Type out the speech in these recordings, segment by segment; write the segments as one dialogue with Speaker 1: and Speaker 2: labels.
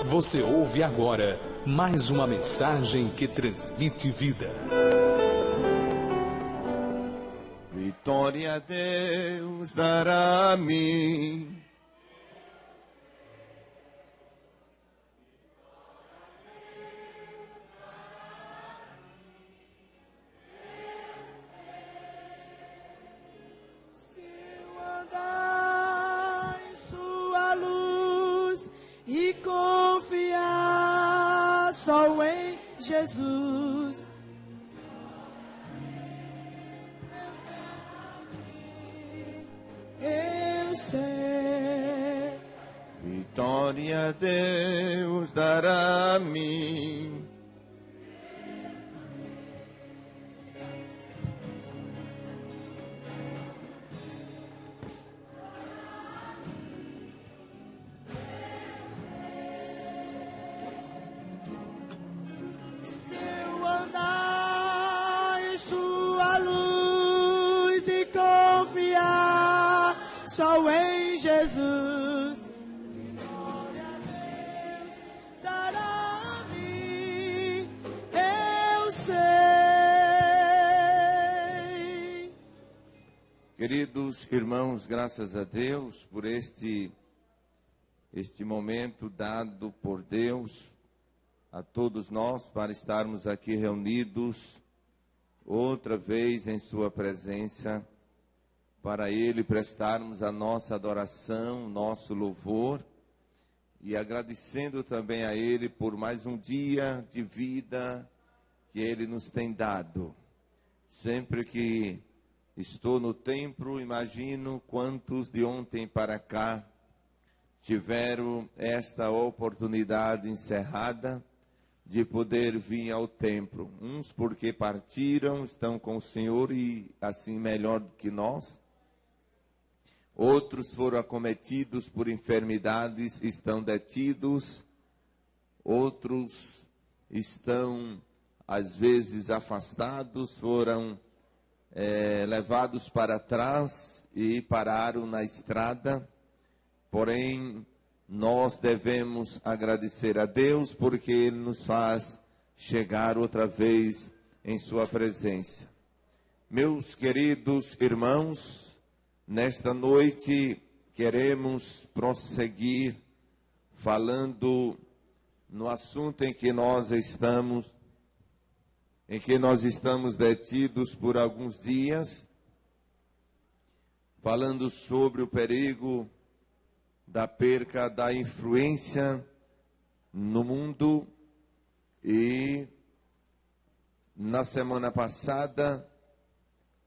Speaker 1: Você ouve agora mais uma mensagem que transmite vida.
Speaker 2: Vitória a Deus dará a mim.
Speaker 3: Se eu andar em sua luz e confiar só em Jesus, eu sei.
Speaker 2: Vitória a Deus dará a mim.
Speaker 3: Se eu andar em sua luz e confiar só em Jesus, glória a Deus dará a mim, eu sei.
Speaker 2: Queridos irmãos, graças a Deus por este momento dado por Deus a todos nós para estarmos aqui reunidos outra vez em sua presença, para Ele prestarmos a nossa adoração, nosso louvor, e agradecendo também a Ele por mais um dia de vida que Ele nos tem dado. Sempre que estou no templo, imagino quantos de ontem para cá tiveram esta oportunidade encerrada de poder vir ao templo. Uns porque partiram, estão com o Senhor e assim melhor do que nós. Outros foram acometidos por enfermidades, estão detidos. Outros estão, às vezes, afastados, foram levados para trás e pararam na estrada. Porém, nós devemos agradecer a Deus porque Ele nos faz chegar outra vez em sua presença. Meus queridos irmãos, nesta noite queremos prosseguir falando no assunto em que nós estamos detidos por alguns dias, falando sobre o perigo da perca da influência no mundo. E na semana passada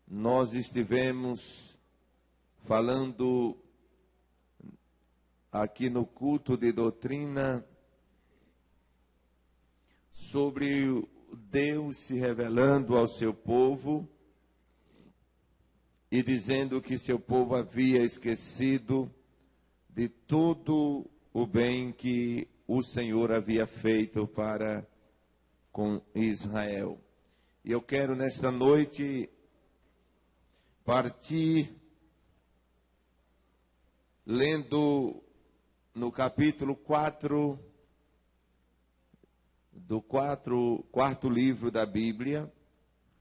Speaker 2: nós estivemos falando aqui no culto de doutrina sobre Deus se revelando ao seu povo e dizendo que seu povo havia esquecido de todo o bem que o Senhor havia feito para com Israel. E eu quero nesta noite partir lendo no capítulo 4 do quarto livro da Bíblia.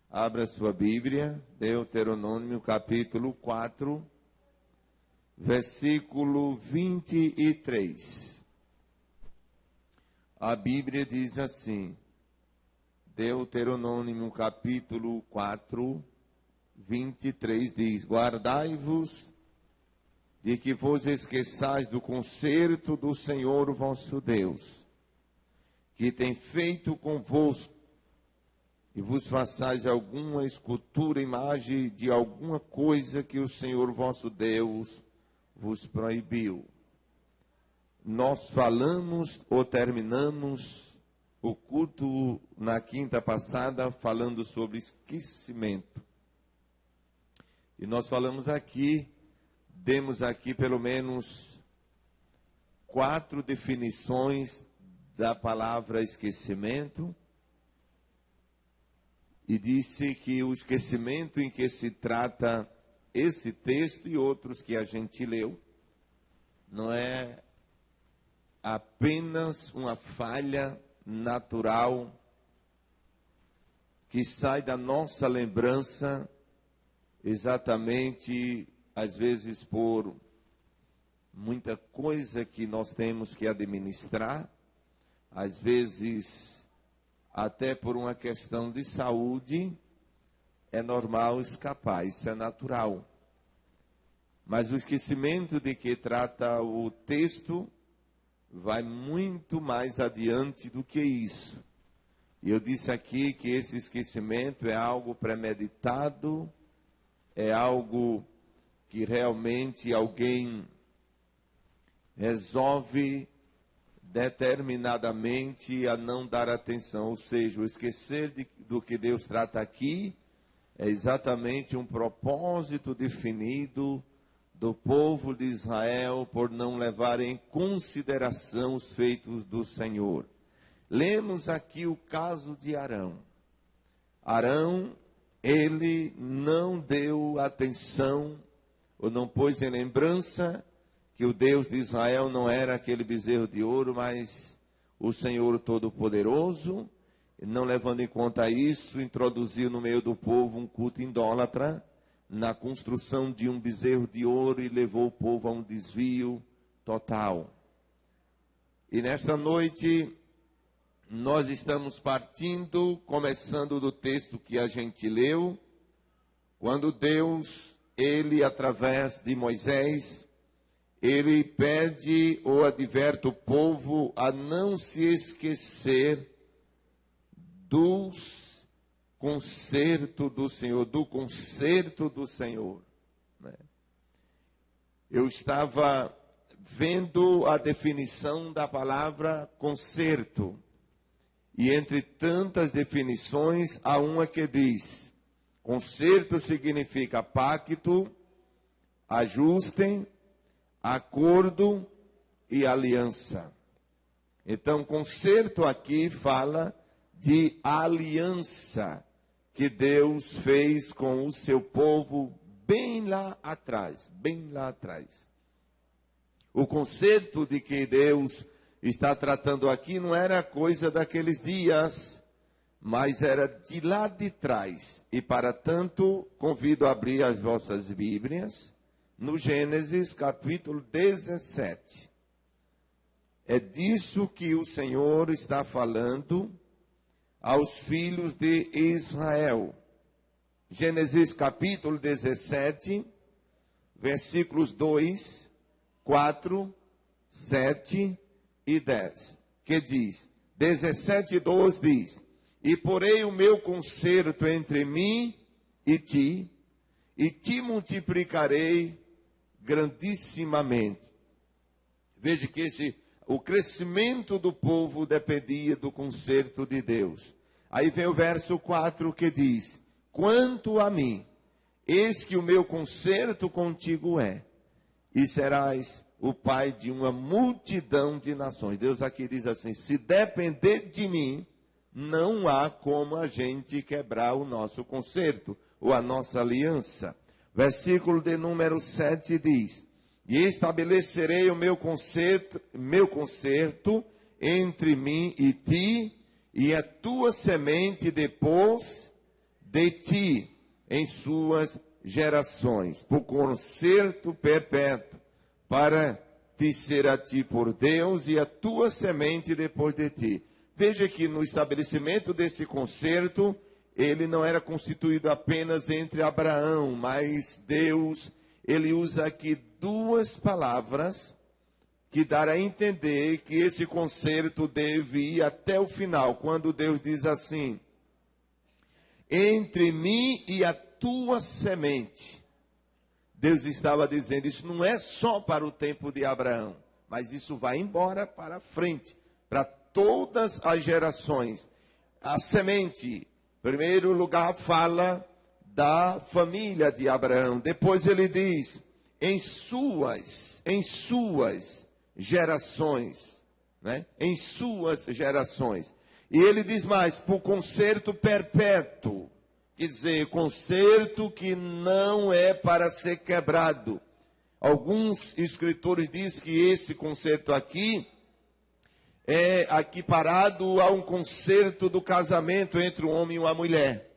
Speaker 2: Abra sua Bíblia, Deuteronômio capítulo 4, versículo 23. A Bíblia diz assim, Deuteronômio capítulo 4, 23 diz: guardai-vos de que vos esqueçais do concerto do Senhor vosso Deus, que tem feito convosco, e vos façais alguma escultura, imagem de alguma coisa que o Senhor vosso Deus vos proibiu. Nós falamos ou terminamos o culto na quinta passada falando sobre esquecimento. E nós falamos aqui, demos aqui pelo menos 4 definições da palavra esquecimento. E disse que o esquecimento em que se trata esse texto e outros que a gente leu, não é apenas uma falha natural que sai da nossa lembrança exatamente, às vezes, por muita coisa que nós temos que administrar, às vezes até por uma questão de saúde, é normal escapar, isso é natural. Mas o esquecimento de que trata o texto vai muito mais adiante do que isso. E eu disse aqui que esse esquecimento é algo premeditado, é algo que realmente alguém resolve determinadamente a não dar atenção. Ou seja, o esquecer do que Deus trata aqui é exatamente um propósito definido do povo de Israel por não levar em consideração os feitos do Senhor. Lemos aqui o caso de Arão. Arão, ele não deu atenção, ou não pôs em lembrança, que o Deus de Israel não era aquele bezerro de ouro, mas o Senhor Todo-Poderoso. Não levando em conta isso, introduziu no meio do povo um culto idólatra, na construção de um bezerro de ouro, e levou o povo a um desvio total. E nesta noite, nós estamos partindo, começando do texto que a gente leu, quando Deus, ele, através de Moisés, ele pede ou adverte o povo a não se esquecer dos concertos do Senhor, do concerto do Senhor. Eu estava vendo a definição da palavra concerto, e entre tantas definições, há uma que diz: concerto significa pacto, ajuste, acordo e aliança. Então, concerto aqui fala de aliança que Deus fez com o seu povo bem lá atrás, bem lá atrás. O concerto de que Deus está tratando aqui não era coisa daqueles dias, mas era de lá de trás. E para tanto, convido a abrir as vossas Bíblias no Gênesis capítulo 17. É disso que o Senhor está falando aos filhos de Israel. Gênesis capítulo 17, versículos 2, 4, 7 e 10. Que diz, 17:2 diz: e porei o meu concerto entre mim e te multiplicarei grandissimamente. Veja que o crescimento do povo dependia do concerto de Deus. Aí vem o verso 4 que diz: quanto a mim, eis que o meu concerto contigo é, e serás o pai de uma multidão de nações. Deus aqui diz assim: se depender de mim, não há como a gente quebrar o nosso concerto, ou a nossa aliança. Versículo de número 7 diz: e estabelecerei o meu concerto entre mim e ti, e a tua semente depois de ti, em suas gerações, por concerto perpétuo, para te ser a ti por Deus, e a tua semente depois de ti. Veja que no estabelecimento desse concerto, ele não era constituído apenas entre Abraão, mas Deus, ele usa aqui duas palavras que dá a entender que esse concerto deve ir até o final, quando Deus diz assim: entre mim e a tua semente. Deus estava dizendo, isso não é só para o tempo de Abraão, mas isso vai embora para frente, para todas as gerações. A semente, em primeiro lugar, fala da família de Abraão. Depois ele diz, em suas gerações, né? Em suas gerações. E ele diz mais, por concerto perpétuo, quer dizer, concerto que não é para ser quebrado. Alguns escritores dizem que esse concerto aqui é equiparado a um concerto do casamento entre um homem e uma mulher,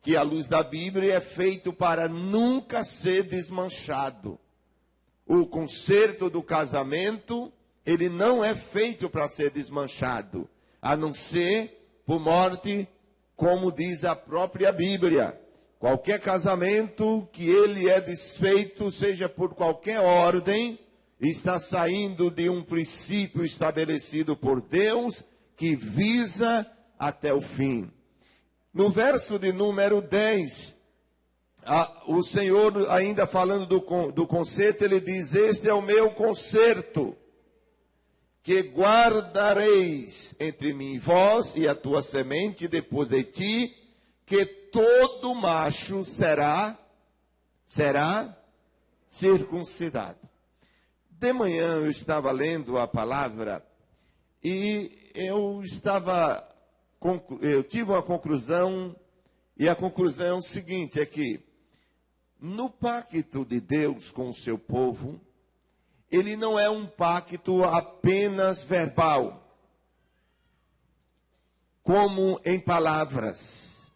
Speaker 2: que à luz da Bíblia é feito para nunca ser desmanchado. O concerto do casamento, ele não é feito para ser desmanchado, a não ser por morte, como diz a própria Bíblia. Qualquer casamento que ele é desfeito, seja por qualquer ordem, está saindo de um princípio estabelecido por Deus, que visa até o fim. No verso de número 10, o Senhor, ainda falando do concerto, ele diz: este é o meu concerto, que guardareis entre mim e vós e a tua semente depois de ti, que todo macho será circuncidado. De manhã eu estava lendo a palavra e eu tive uma conclusão, e a conclusão é o seguinte, é que no pacto de Deus com o seu povo, ele não é um pacto apenas verbal, como em palavras,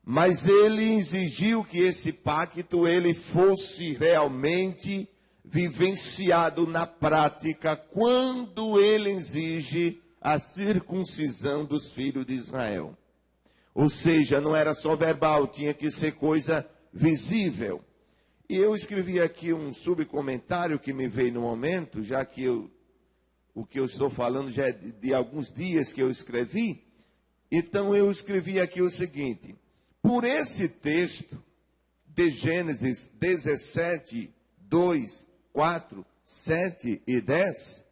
Speaker 2: mas ele exigiu que esse pacto ele fosse realmente vivenciado na prática, quando ele exige a circuncisão dos filhos de Israel. Ou seja, não era só verbal, tinha que ser coisa visível. E eu escrevi aqui um subcomentário que me veio no momento, já que o que eu estou falando já é de alguns dias que eu escrevi. Então eu escrevi aqui o seguinte: por esse texto de Gênesis 17, 2, 4, 7 e 10,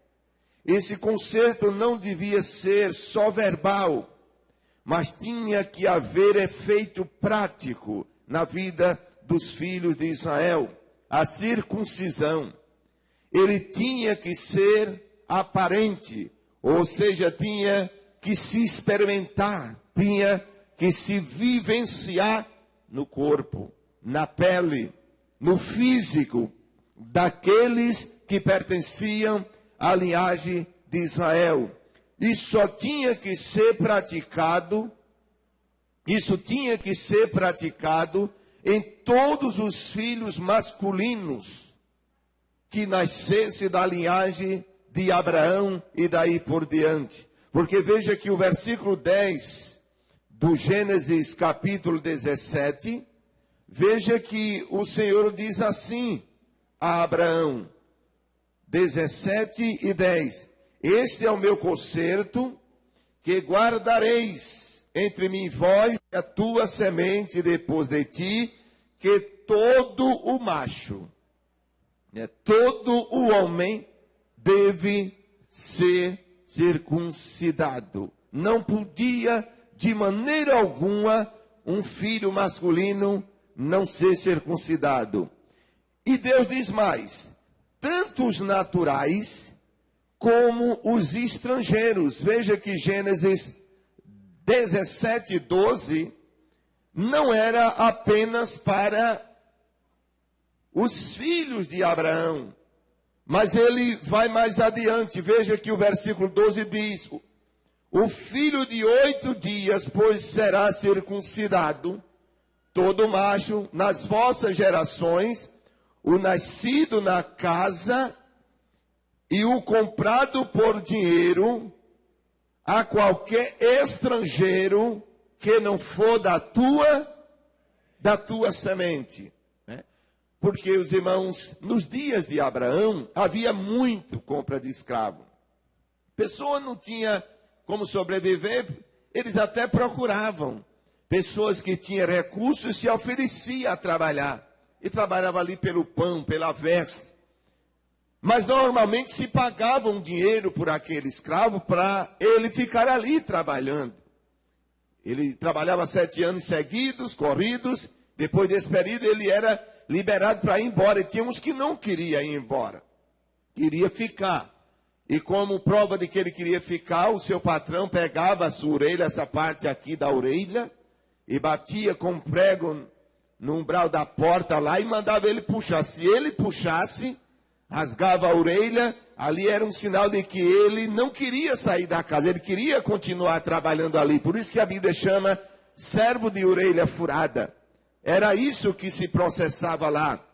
Speaker 2: esse concerto não devia ser só verbal, mas tinha que haver efeito prático na vida dos filhos de Israel. A circuncisão, ele tinha que ser aparente, ou seja, tinha que se experimentar, tinha que se vivenciar no corpo, na pele, no físico daqueles que pertenciam à linhagem de Israel. Isso só tinha que ser praticado, em todos os filhos masculinos que nascessem da linhagem de Abraão e daí por diante. Porque veja que o versículo 10 do Gênesis capítulo 17, veja que o Senhor diz assim a Abraão, 17 e 10, este é o meu concerto, que guardareis entre mim e vós e a tua semente depois de ti, que todo o macho, todo o homem deve ser circuncidado. Não podia de maneira alguma um filho masculino não ser circuncidado. E Deus diz mais, tanto os naturais como os estrangeiros. Veja que Gênesis 17, 12 não era apenas para os filhos de Abraão, mas ele vai mais adiante. Veja que o versículo 12 diz, o filho de 8 dias, pois será circuncidado, todo macho, nas vossas gerações, o nascido na casa e o comprado por dinheiro a qualquer estrangeiro que não for da tua semente. Né? Porque, os irmãos, nos dias de Abraão, havia muito compra de escravo. Pessoa não tinha como sobreviver, eles até procuravam. Pessoas que tinham recursos se ofereciam a trabalhar. E trabalhava ali pelo pão, pela veste. Mas normalmente se pagava um dinheiro por aquele escravo para ele ficar ali trabalhando. Ele trabalhava 7 anos seguidos, corridos. Depois desse período ele era liberado para ir embora. E tinha uns que não queriam ir embora. Queria ficar. E como prova de que ele queria ficar, o seu patrão pegava a sua orelha, essa parte aqui da orelha, e batia com um prego no umbral da porta lá e mandava ele puxar. Se ele puxasse, rasgava a orelha, ali era um sinal de que ele não queria sair da casa, ele queria continuar trabalhando ali. Por isso que a Bíblia chama servo de orelha furada. Era isso que se processava lá.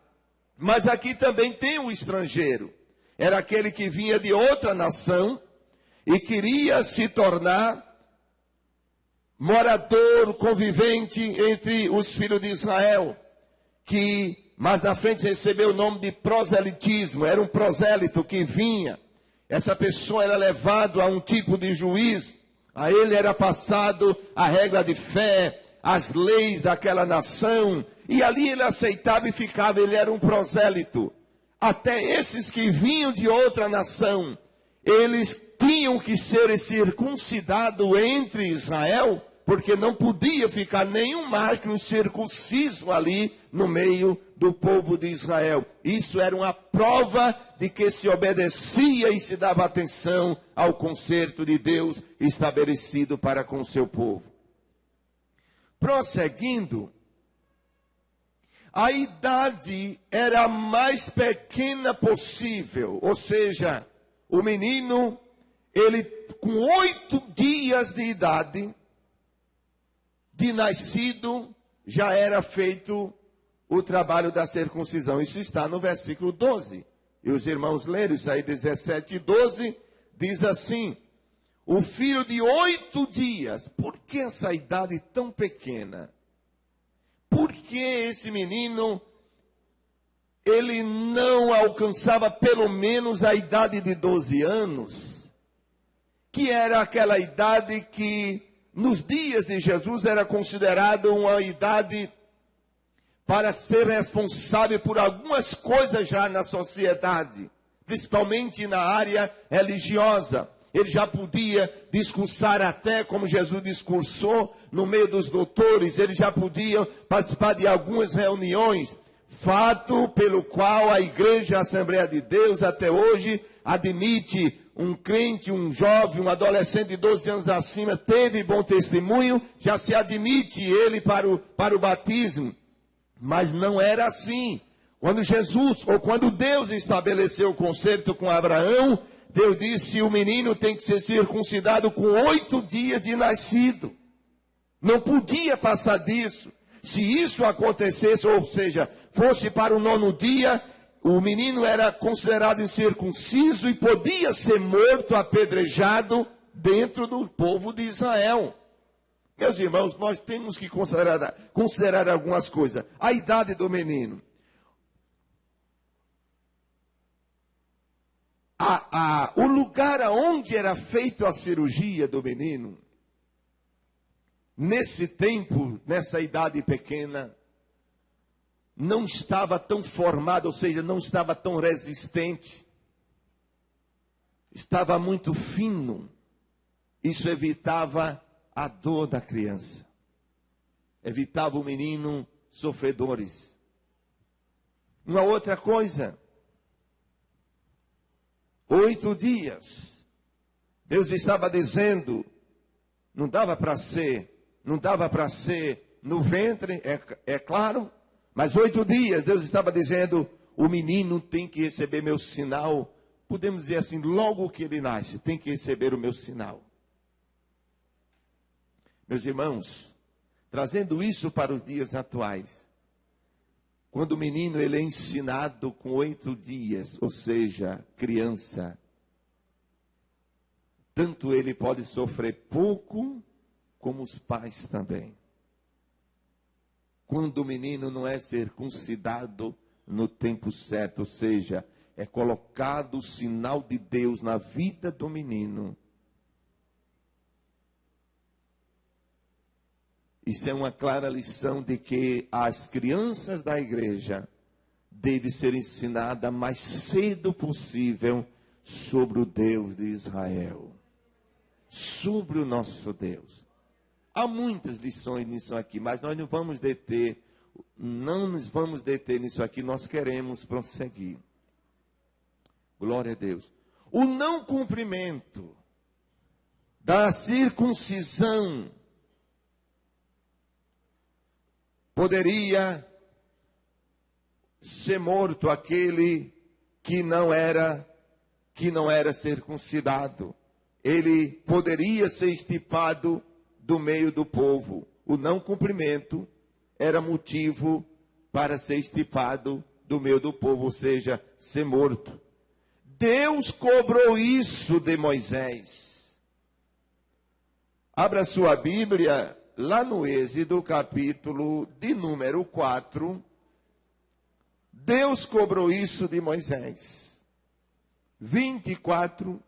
Speaker 2: Mas aqui também tem o estrangeiro. Era aquele que vinha de outra nação e queria se tornar morador, convivente entre os filhos de Israel, que mais na frente recebeu o nome de proselitismo. Era um prosélito que vinha. Essa pessoa era levado a um tipo de juízo. A ele era passado a regra de fé, as leis daquela nação. E ali ele aceitava e ficava. Ele era um prosélito. Até esses que vinham de outra nação, eles tinham que ser circuncidados entre Israel, porque não podia ficar nenhum macho circunciso ali no meio do povo de Israel. Isso era uma prova de que se obedecia e se dava atenção ao concerto de Deus estabelecido para com o seu povo. Prosseguindo, a idade era a mais pequena possível, ou seja, o menino, ele com 8 dias de idade, de nascido, já era feito o trabalho da circuncisão. Isso está no versículo 12. E os irmãos leram isso aí, 17 e 12, diz assim: o filho de 8 dias, por que essa idade tão pequena? Por que esse menino, ele não alcançava pelo menos a idade de 12 anos? Que era aquela idade que nos dias de Jesus era considerada uma idade para ser responsável por algumas coisas já na sociedade, principalmente na área religiosa. Ele já podia discursar até como Jesus discursou no meio dos doutores, ele já podia participar de algumas reuniões, fato pelo qual a Igreja Assembleia de Deus até hoje admite um crente, um jovem, um adolescente de 12 anos acima, teve bom testemunho, já se admite ele para o batismo. Mas não era assim. Quando Jesus, ou quando Deus estabeleceu o concerto com Abraão, Deus disse: o menino tem que ser circuncidado com 8 dias de nascido. Não podia passar disso. Se isso acontecesse, ou seja, fosse para o 9º dia, o menino era considerado incircunciso e podia ser morto, apedrejado dentro do povo de Israel. Meus irmãos, nós temos que considerar algumas coisas. A idade do menino. O lugar onde era feita a cirurgia do menino, nesse tempo, nessa idade pequena, não estava tão formado, ou seja, não estava tão resistente. Estava muito fino. Isso evitava a dor da criança. Evitava o menino sofredores. Uma outra coisa. 8 dias. Deus estava dizendo, não dava para ser no ventre, é claro, mas 8 dias, Deus estava dizendo, o menino tem que receber meu sinal. Podemos dizer assim, logo que ele nasce, tem que receber o meu sinal. Meus irmãos, trazendo isso para os dias atuais, quando o menino ele é ensinado com 8 dias, ou seja, criança, tanto ele pode sofrer pouco, como os pais também. Quando o menino não é circuncidado no tempo certo, ou seja, é colocado o sinal de Deus na vida do menino, isso é uma clara lição de que as crianças da igreja devem ser ensinadas mais cedo possível sobre o Deus de Israel, sobre o nosso Deus. Há muitas lições nisso aqui, mas nós não nos vamos deter nisso aqui, nós queremos prosseguir. Glória a Deus. O não cumprimento da circuncisão poderia ser morto aquele que não era que não era circuncidado. Ele poderia ser extirpado do meio do povo. O não cumprimento era motivo para ser extirpado do meio do povo, ou seja, ser morto. Deus cobrou isso de Moisés. Abra sua Bíblia lá no Êxodo, capítulo de número 4. Deus cobrou isso de Moisés. 24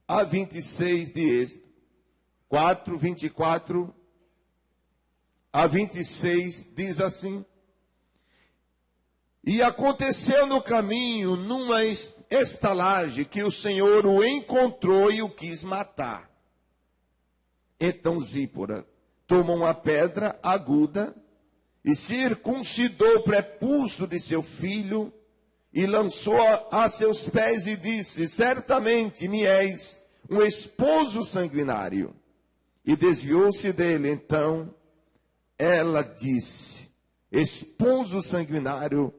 Speaker 2: a 26 de Êxodo. 4, 24 a 26 diz assim: E aconteceu no caminho, numa estalagem, que o Senhor o encontrou e o quis matar. Então Zípora tomou uma pedra aguda e circuncidou o prepulso de seu filho e lançou a seus pés e disse: Certamente me és um esposo sanguinário. E desviou-se dele. Então ela disse: Esposo sanguinário,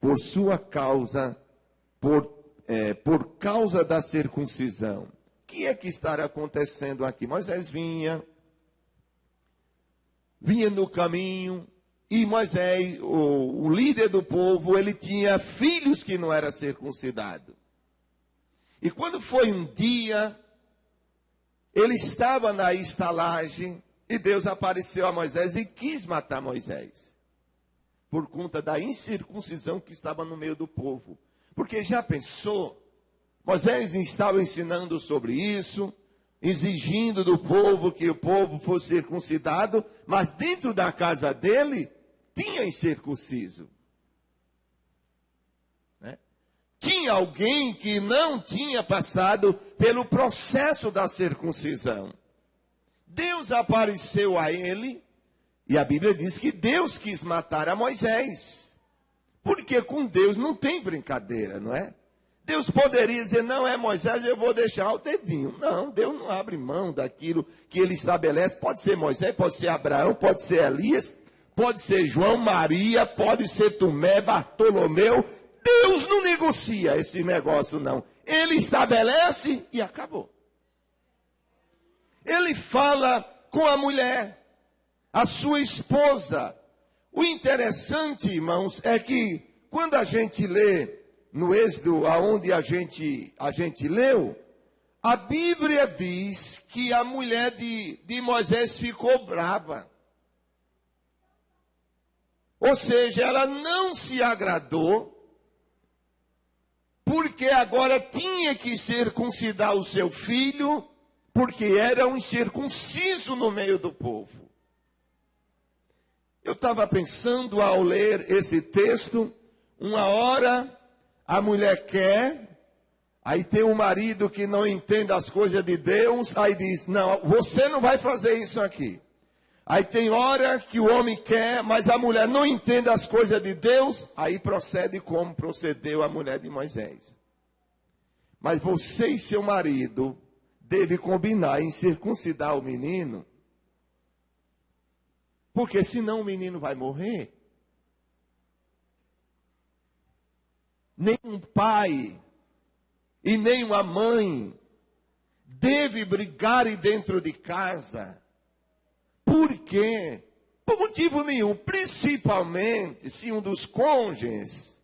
Speaker 2: por sua causa, por causa da circuncisão. O que é que está acontecendo aqui? Moisés vinha no caminho, e Moisés, o líder do povo, ele tinha filhos que não eram circuncidados. E quando foi um dia, ele estava na estalagem, e Deus apareceu a Moisés e quis matar Moisés, por conta da incircuncisão que estava no meio do povo. Porque já pensou, Moisés estava ensinando sobre isso, exigindo do povo que o povo fosse circuncidado, mas dentro da casa dele tinha incircunciso. Né? Tinha alguém que não tinha passado pelo processo da circuncisão. Deus apareceu a ele, e a Bíblia diz que Deus quis matar a Moisés. Porque com Deus não tem brincadeira, não é? Deus poderia dizer: não é Moisés, eu vou deixar o dedinho. Não, Deus não abre mão daquilo que ele estabelece. Pode ser Moisés, pode ser Abraão, pode ser Elias, pode ser João, Maria, pode ser Tomé, Bartolomeu. Deus não negocia esse negócio, não. Ele estabelece e acabou. Ele fala com a mulher, a sua esposa. O interessante, irmãos, é que quando a gente lê no Êxodo, aonde a gente leu, a Bíblia diz que a mulher de Moisés ficou brava. Ou seja, ela não se agradou, porque agora tinha que circuncidar o seu filho, porque era um incircunciso no meio do povo. Eu estava pensando ao ler esse texto, uma hora a mulher quer, aí tem um marido que não entende as coisas de Deus, aí diz: não, você não vai fazer isso aqui. Aí tem hora que o homem quer, mas a mulher não entende as coisas de Deus, aí procede como procedeu a mulher de Moisés. Mas você e seu marido devem combinar em circuncidar o menino, porque senão o menino vai morrer. Nem um pai e nem uma mãe deve brigar dentro de casa. Por quê? Por motivo nenhum. Principalmente se um dos cônjuges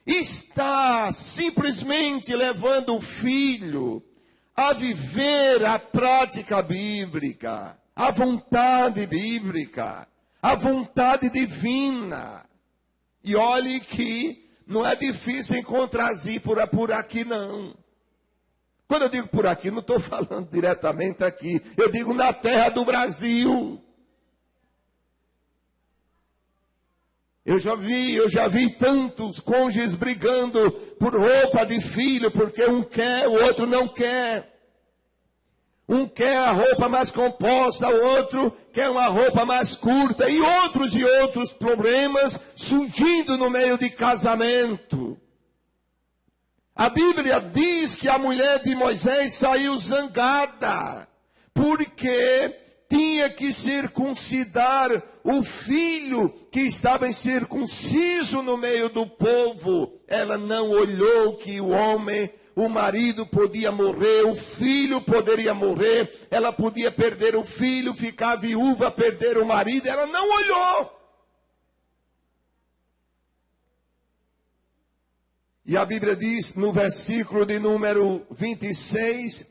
Speaker 2: está simplesmente levando o filho a viver a prática bíblica, a vontade bíblica, a vontade divina. E olhe que não é difícil encontrar Zípora por aqui, não. Quando eu digo por aqui, não estou falando diretamente aqui. Eu digo na terra do Brasil. Eu já vi tantos cônjuges brigando por roupa de filho, porque um quer, o outro não quer. Um quer a roupa mais composta, o outro quer uma roupa mais curta, e outros problemas surgindo no meio de casamento. A Bíblia diz que a mulher de Moisés saiu zangada, porque tinha que circuncidar o filho que que estava incircunciso no meio do povo, ela não olhou que o homem, o marido podia morrer, o filho poderia morrer, ela podia perder o filho, ficar viúva, perder o marido, ela não olhou. E a Bíblia diz no versículo de número 26,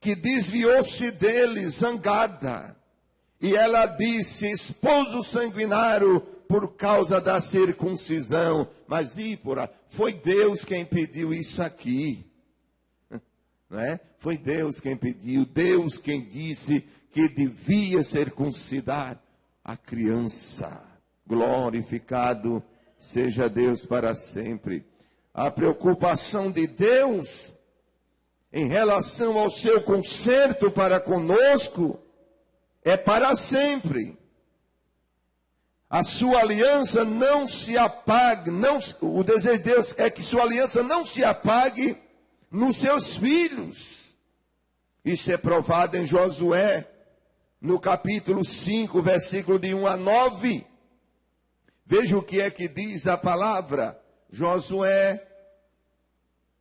Speaker 2: que desviou-se dele zangada. E ela disse, esposo sanguinário, por causa da circuncisão. Mas, Zípora, foi Deus quem pediu isso aqui. Não é? Foi Deus quem pediu, Deus quem disse que devia circuncidar a criança. Glorificado seja Deus para sempre. A preocupação de Deus em relação ao seu conserto para conosco é para sempre. A sua aliança não se apague, o desejo de Deus é que sua aliança não se apague nos seus filhos. Isso é provado em Josué, no capítulo 5, versículo de 1 a 9. Veja o que é que diz a palavra. Josué,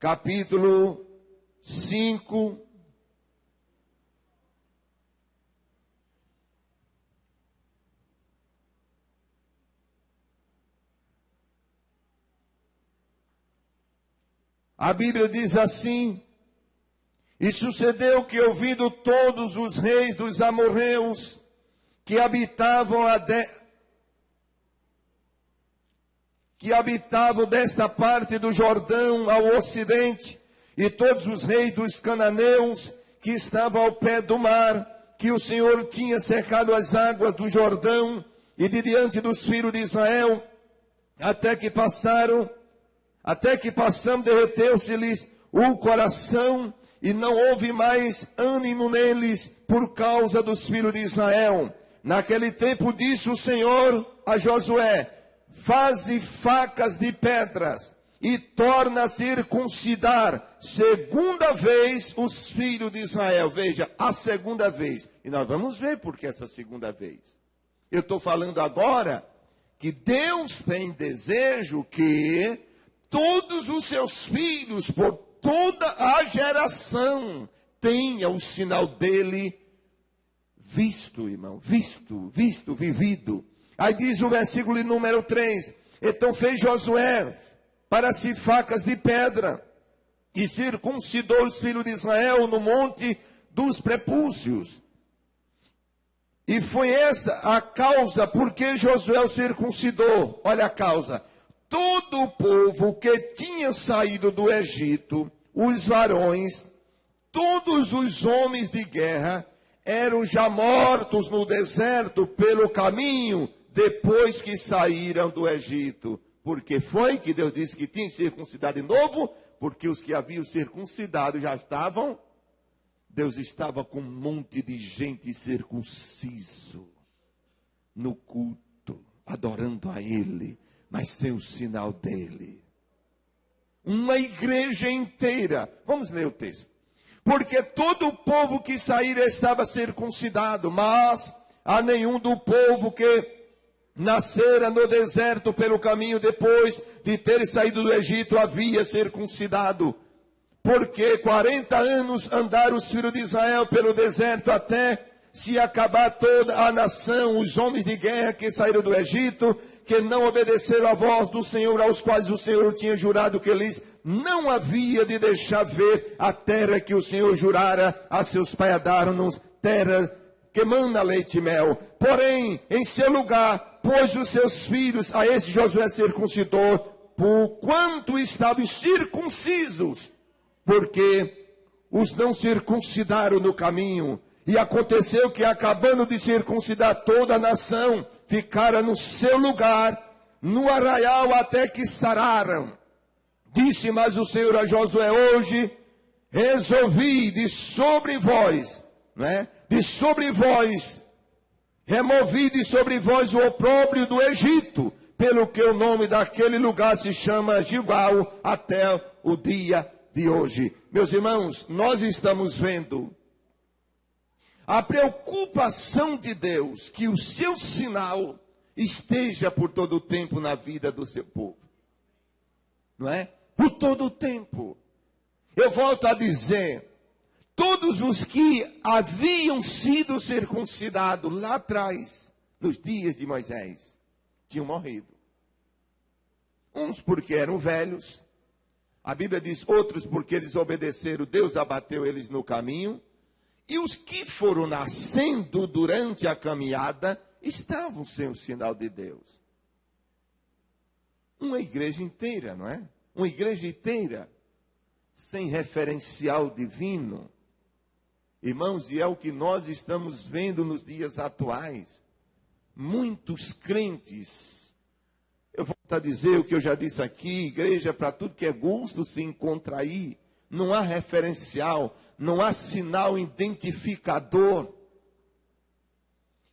Speaker 2: capítulo 5, a Bíblia diz assim: e sucedeu que, ouvindo todos os reis dos amorreus que habitavam desta parte do Jordão ao ocidente, e todos os reis dos cananeus que estavam ao pé do mar, que o Senhor tinha cercado as águas do Jordão, e de diante dos filhos de Israel, até que passamos, derreteu-se-lhes o coração, e não houve mais ânimo neles por causa dos filhos de Israel. Naquele tempo disse o Senhor a Josué: faze facas de pedras e torna a circuncidar segunda vez os filhos de Israel. Veja, a segunda vez. E nós vamos ver por que essa segunda vez. Eu estou falando agora que Deus tem desejo que todos os seus filhos, por toda a geração, tenha o sinal dele visto, irmão, visto, vivido. Aí diz o versículo número 3, então fez Josué para si facas de pedra, e circuncidou os filhos de Israel no monte dos prepúcios. E foi esta a causa por que Josué o circuncidou. Olha a causa. Todo o povo que tinha saído do Egito, os varões, todos os homens de guerra, eram já mortos no deserto pelo caminho, depois que saíram do Egito. Porque foi que Deus disse que tinha circuncidado de novo? Porque os que haviam circuncidado já estavam. Deus estava com um monte de gente circunciso no culto, adorando a Ele, mas sem o sinal dele. Uma igreja inteira. Vamos ler o texto. Porque todo o povo que saíra estava circuncidado, mas a nenhum do povo que nascera no deserto pelo caminho depois de ter saído do Egito havia circuncidado. Porque 40 anos andaram os filhos de Israel pelo deserto até se acabar toda a nação, os homens de guerra que saíram do Egito, que não obedeceram à voz do Senhor, aos quais o Senhor tinha jurado que lhes não havia de deixar ver a terra que o Senhor jurara a seus pais a dar-nos, terra que manda leite e mel. Porém, em seu lugar, pôs os seus filhos, a esse Josué circuncidou, por quanto estavam circuncisos, porque os não circuncidaram no caminho. E aconteceu que, acabando de circuncidar toda a nação, ficaram no seu lugar, no arraial, até que sararam. Disse mais o Senhor a Josué: hoje resolvi de sobre vós, removi de sobre vós o opróbrio do Egito, pelo que o nome daquele lugar se chama Gilgal até o dia de hoje. Meus irmãos, nós estamos vendo a preocupação de Deus, que o seu sinal esteja por todo o tempo na vida do seu povo. Não é? Por todo o tempo. Eu volto a dizer, todos os que haviam sido circuncidados lá atrás, nos dias de Moisés, tinham morrido. Uns porque eram velhos, a Bíblia diz, outros porque eles obedeceram, Deus abateu eles no caminho, e os que foram nascendo durante a caminhada, estavam sem o sinal de Deus. Uma igreja inteira, não é? Uma igreja inteira, sem referencial divino. Irmãos, e é o que nós estamos vendo nos dias atuais. Muitos crentes, eu volto a dizer o que eu já disse aqui, igreja para tudo que é gosto se encontra aí. Não há referencial, não há sinal identificador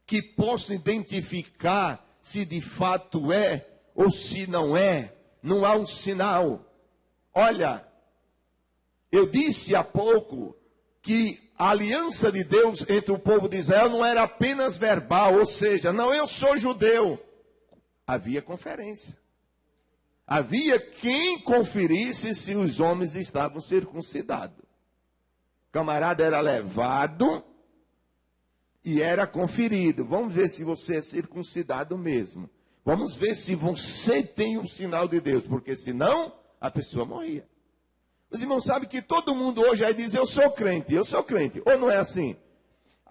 Speaker 2: que possa identificar se de fato é ou se não é. Não há um sinal. Olha, eu disse há pouco que a aliança de Deus entre o povo de Israel não era apenas verbal, ou seja, não, eu sou judeu. Havia conferência. Havia quem conferisse se os homens estavam circuncidados. O camarada era levado e era conferido. Vamos ver se você é circuncidado mesmo. Vamos ver se você tem um sinal de Deus, porque senão a pessoa morria. Os irmãos sabem que todo mundo hoje aí diz, eu sou crente, ou não é assim?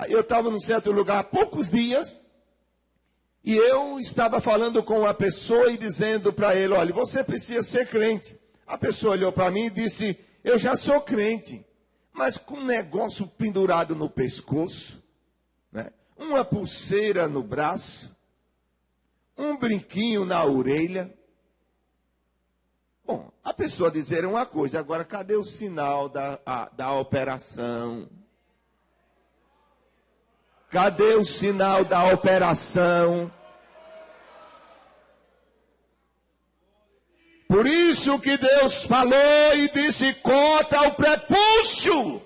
Speaker 2: Eu estava num certo lugar há poucos dias, e eu estava falando com uma pessoa e dizendo para ele, olha, você precisa ser crente. A pessoa olhou para mim e disse, eu já sou crente, mas com um negócio pendurado no pescoço, né? Uma pulseira no braço, um brinquinho na orelha. Bom, a pessoa dizer uma coisa, agora cadê o sinal da operação? Cadê o sinal da operação? Por isso que Deus falou e disse, corta o prepúcio.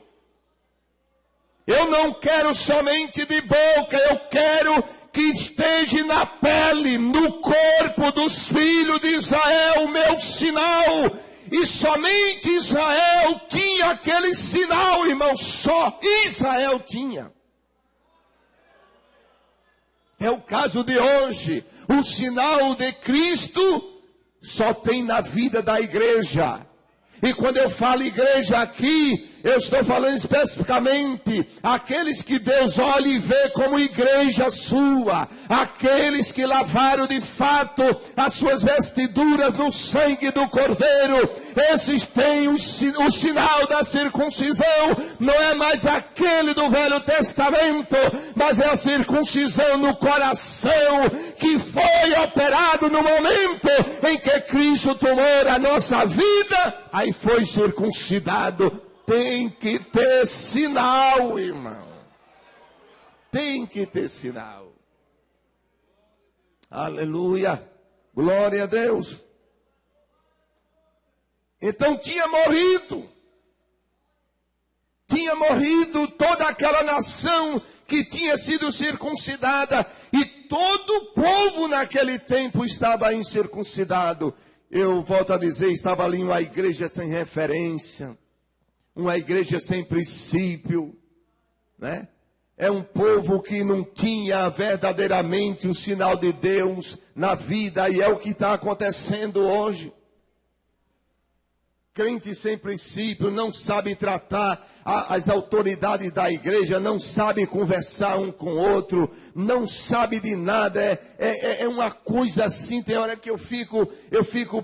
Speaker 2: Eu não quero somente de boca, eu quero que esteja na pele, no corpo dos filhos de Israel, o meu sinal. E somente Israel tinha aquele sinal, irmão, só Israel tinha. É o caso de hoje. O sinal de Cristo só tem na vida da igreja. E quando eu falo igreja aqui, eu estou falando especificamente aqueles que Deus olha e vê como igreja sua. Aqueles que lavaram de fato as suas vestiduras no sangue do Cordeiro. Esses têm o sinal da circuncisão. Não é mais aquele do Velho Testamento, mas é a circuncisão no coração que foi operado no momento em que Cristo tomou a nossa vida. Aí foi circuncidado. Tem que ter sinal, irmão. Tem que ter sinal. Aleluia. Glória a Deus. Então tinha morrido toda aquela nação que tinha sido circuncidada. E todo o povo naquele tempo estava incircuncidado. Eu volto a dizer, estava ali uma igreja sem referência. Uma igreja sem princípio, né? É um povo que não tinha verdadeiramente o sinal de Deus na vida, e é o que está acontecendo hoje. Crente sem princípio, não sabe tratar as autoridades da igreja, não sabe conversar um com o outro, não sabe de nada, é uma coisa assim. Tem hora que eu fico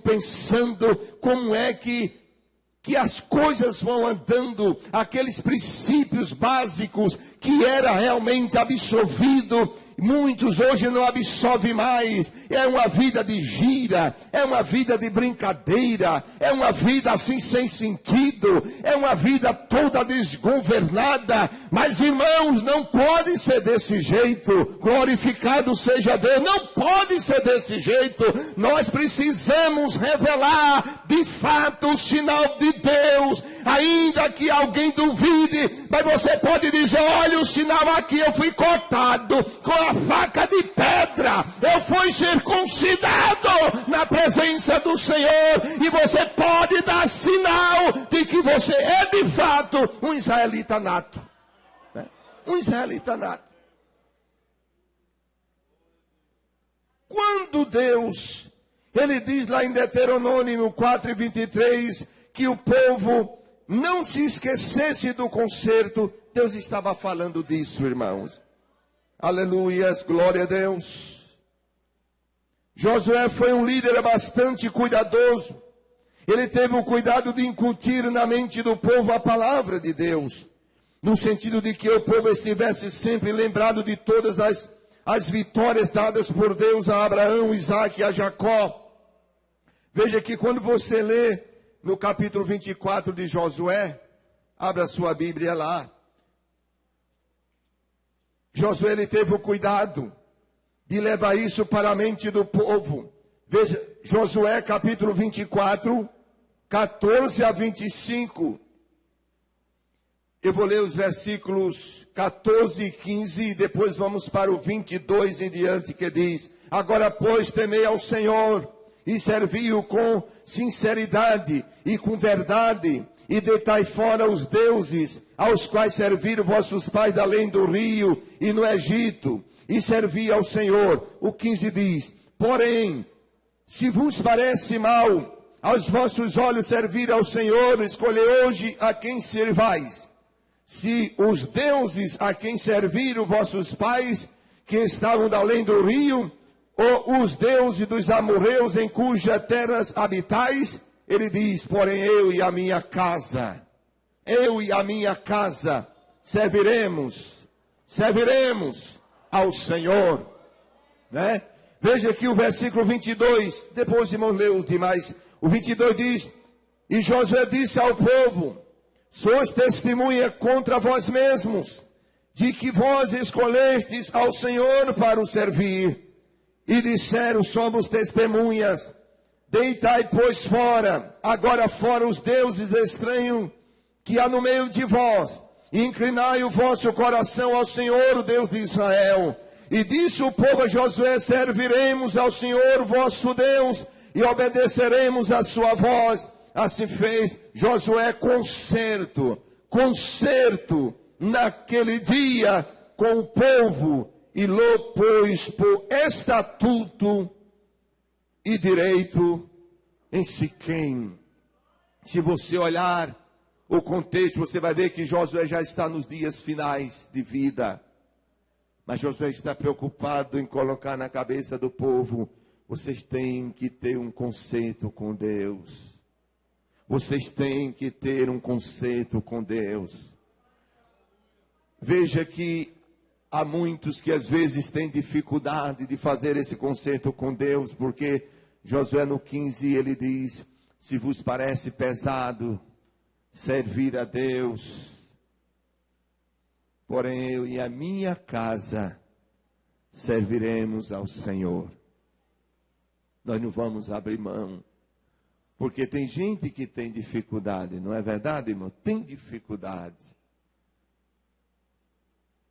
Speaker 2: pensando como é que as coisas vão andando, aqueles princípios básicos que era realmente absorvido, muitos hoje não absorvem mais. É uma vida de gira, é uma vida de brincadeira, é uma vida assim sem sentido, é uma vida toda desgovernada. Mas irmãos, não pode ser desse jeito. Glorificado seja Deus, não pode ser desse jeito. Nós precisamos revelar de fato o sinal de Deus, ainda que alguém duvide, mas você pode dizer: olha o sinal aqui, eu fui cortado com a faca de pedra, eu fui circuncidado na presença do Senhor, e você pode dar sinal de que você é de fato um israelita nato, né? Um israelita nato. Quando Deus, ele diz lá em Deuteronômio 4:23, que o povo não se esquecesse do concerto, Deus estava falando disso, irmãos. Aleluias, glória a Deus. Josué foi um líder bastante cuidadoso. Ele teve o cuidado de incutir na mente do povo a palavra de Deus, no sentido de que o povo estivesse sempre lembrado de todas as vitórias dadas por Deus a Abraão, Isaque e a Jacó. Veja que quando você lê no capítulo 24 de Josué, abra sua Bíblia lá. Josué, ele teve o cuidado de levar isso para a mente do povo. Veja, Josué capítulo 24, 14 a 25. Eu vou ler os versículos 14 e 15 e depois vamos para o 22 em diante, que diz: agora, pois, temei ao Senhor e servi-o com sinceridade e com verdade, e deitai fora os deuses aos quais serviram vossos pais além do rio e no Egito, e servi ao Senhor. O 15 diz: porém, se vos parece mal aos vossos olhos servir ao Senhor, escolhei hoje a quem servais. Se os deuses a quem serviram vossos pais, que estavam da além do rio, ou os deuses dos amorreus em cujas terras habitais, ele diz: porém eu e a minha casa serviremos ao Senhor, né? Veja aqui o versículo 22, depois irmãos lê os demais. O 22 diz: e Josué disse ao povo: sois testemunha contra vós mesmos, de que vós escolhestes ao Senhor para o servir. E disseram: somos testemunhas. Deitai, pois, agora fora os deuses estranhos que há no meio de vós, e inclinai o vosso coração ao Senhor, o Deus de Israel. E disse o povo a Josué: serviremos ao Senhor vosso Deus, e obedeceremos a sua voz. Assim fez Josué concerto naquele dia com o povo, e lo pôs por estatuto e direito em Siquém. Se você olhar o contexto, você vai ver que Josué já está nos dias finais de vida. Mas Josué está preocupado em colocar na cabeça do povo: vocês têm que ter um concerto com Deus. Vocês têm que ter um concerto com Deus. Veja que há muitos que às vezes têm dificuldade de fazer esse concerto com Deus, porque Josué no 15 ele diz: se vos parece pesado servir a Deus, porém eu e a minha casa serviremos ao Senhor. Nós não vamos abrir mão, porque tem gente que tem dificuldade, não é verdade, irmão? Tem dificuldade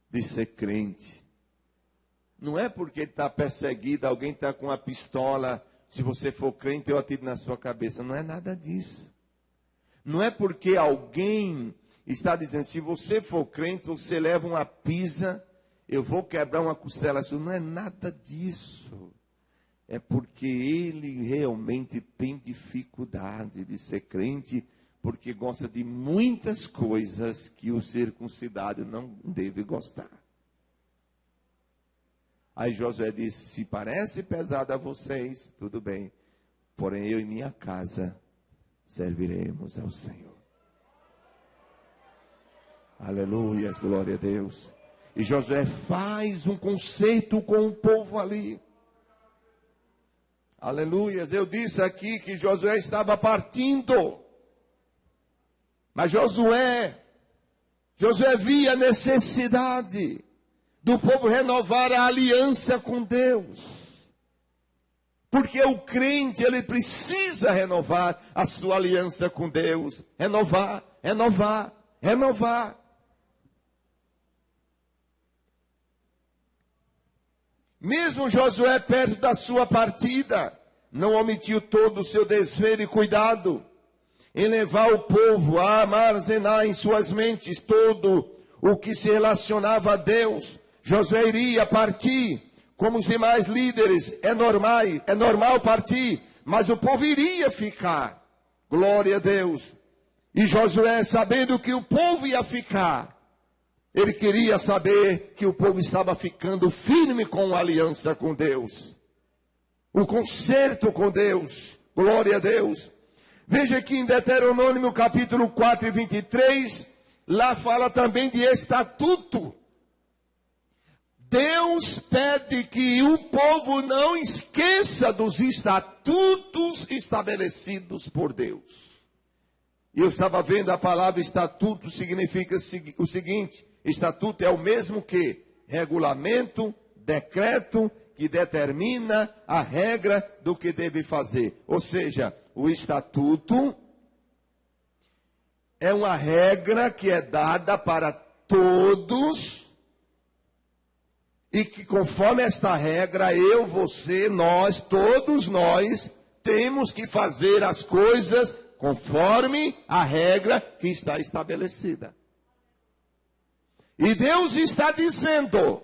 Speaker 2: de ser crente. Não é porque ele está perseguido, alguém está com uma pistola: se você for crente eu atiro na sua cabeça. Não é nada disso. Não é porque alguém está dizendo: se você for crente, você leva uma pisa, eu vou quebrar uma costela sua. Não é nada disso. É porque ele realmente tem dificuldade de ser crente, porque gosta de muitas coisas que o circuncidado não deve gostar. Aí Josué disse: se parece pesado a vocês, tudo bem, porém eu e minha casa serviremos ao Senhor. Aleluia, glória a Deus. E Josué faz um conceito com o povo ali. Aleluia. Eu disse aqui que Josué estava partindo. Mas Josué via a necessidade do povo renovar a aliança com Deus. Porque o crente, ele precisa renovar a sua aliança com Deus. Renovar, renovar, renovar. Mesmo Josué, perto da sua partida, não omitiu todo o seu desvelo e cuidado em levar o povo a armazenar em suas mentes todo o que se relacionava a Deus. Josué iria partir, como os demais líderes, é normal partir, mas o povo iria ficar. Glória a Deus. E Josué, sabendo que o povo ia ficar, ele queria saber que o povo estava ficando firme com a aliança com Deus. O concerto com Deus. Glória a Deus. Veja aqui em Deuteronômio capítulo 4 e 23, lá fala também de estatuto. Deus pede que o povo não esqueça dos estatutos estabelecidos por Deus. E eu estava vendo a palavra estatuto, significa o seguinte: estatuto é o mesmo que regulamento, decreto, que determina a regra do que deve fazer. Ou seja, o estatuto é uma regra que é dada para todos, e que conforme esta regra, eu, você, nós, todos nós, temos que fazer as coisas conforme a regra que está estabelecida. E Deus está dizendo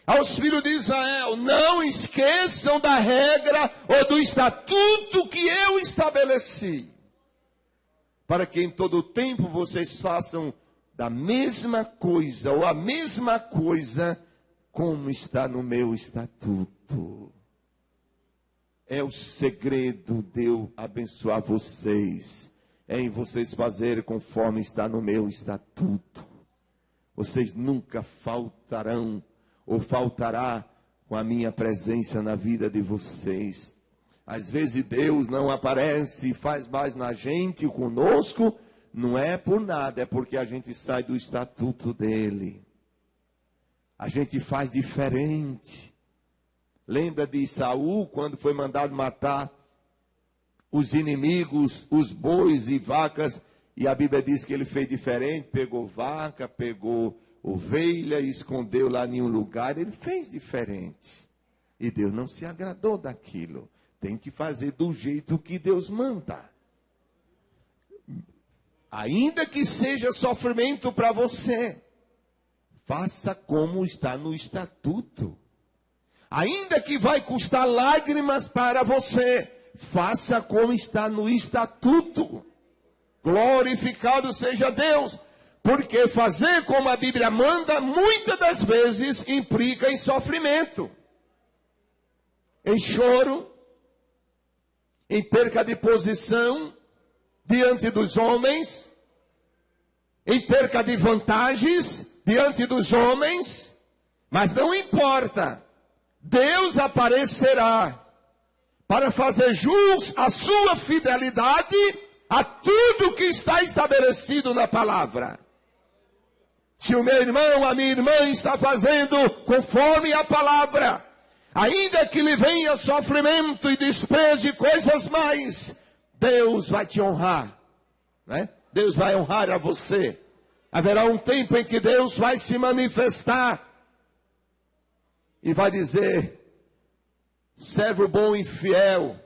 Speaker 2: aos filhos de Israel: não esqueçam da regra ou do estatuto que eu estabeleci, para que em todo tempo vocês façam da mesma coisa, ou a mesma coisa, como está no meu estatuto. É o segredo de eu abençoar vocês, é em vocês fazerem conforme está no meu estatuto. Vocês nunca faltarão, ou faltará, com a minha presença na vida de vocês. Às vezes Deus não aparece e faz mais na gente, conosco, não é por nada, é porque a gente sai do estatuto dele. A gente faz diferente. Lembra de Saul, quando foi mandado matar os inimigos, os bois e vacas, e a Bíblia diz que ele fez diferente, pegou vaca, pegou ovelha e escondeu lá em um lugar. Ele fez diferente. E Deus não se agradou daquilo. Tem que fazer do jeito que Deus manda. Ainda que seja sofrimento para você, faça como está no estatuto. Ainda que vai custar lágrimas para você, faça como está no estatuto. Glorificado seja Deus. Porque fazer como a Bíblia manda, muitas das vezes implica em sofrimento, em choro, em perca de posição diante dos homens, em perca de vantagens diante dos homens. Mas não importa, Deus aparecerá para fazer jus à sua fidelidade a tudo que está estabelecido na palavra. Se o meu irmão, a minha irmã está fazendo conforme a palavra, ainda que lhe venha sofrimento e desprezo e coisas mais, Deus vai te honrar, né? Deus vai honrar a você. Haverá um tempo em que Deus vai se manifestar e vai dizer: servo bom e fiel,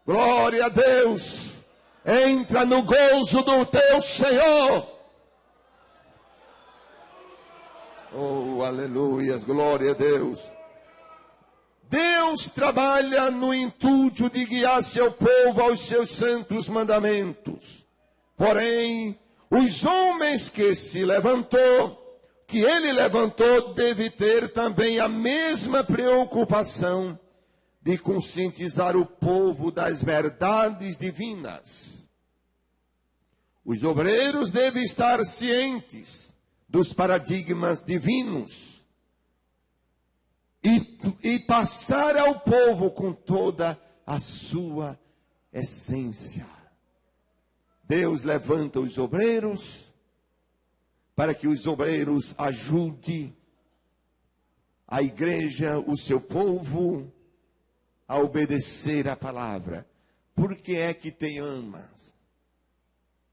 Speaker 2: glória a Deus, entra no gozo do teu Senhor. Oh, aleluias, glória a Deus. Deus trabalha no intuito de guiar seu povo aos seus santos mandamentos. Porém, os homens que ele levantou, deve ter também a mesma preocupação de conscientizar o povo das verdades divinas. Os obreiros devem estar cientes dos paradigmas divinos e passar ao povo com toda a sua essência. Deus levanta os obreiros para que os obreiros ajudem a igreja, o seu povo, a obedecer a palavra. Por que é que tem amas?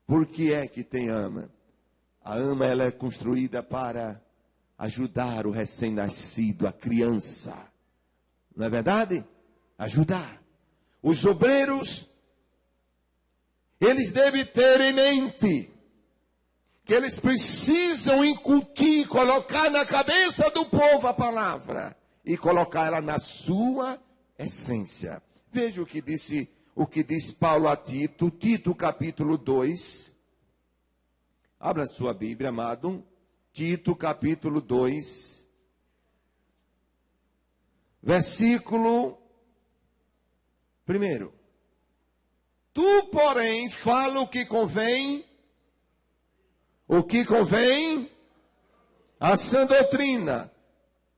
Speaker 2: Por que é que tem ama? A ama, ela é construída para ajudar o recém-nascido, a criança. Não é verdade? Ajudar. Os obreiros, eles devem ter em mente que eles precisam incutir, colocar na cabeça do povo a palavra e colocar ela na sua essência. Veja o que diz Paulo a Tito, Tito capítulo 2. Abra sua Bíblia, amado. Tito capítulo 2, versículo 1. Tu, porém, fala o que convém à sã doutrina.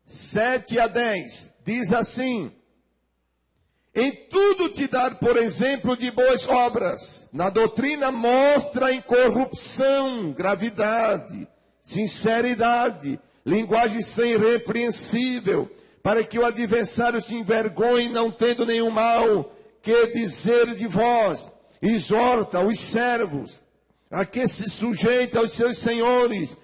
Speaker 2: 7 a 10, diz assim: em tudo te dar, por exemplo, de boas obras. Na doutrina mostra incorrupção, gravidade, sinceridade, linguagem sem irrepreensível, para que o adversário se envergonhe, não tendo nenhum mal que dizer de vós. Exorta os servos a que se sujeita aos seus senhores,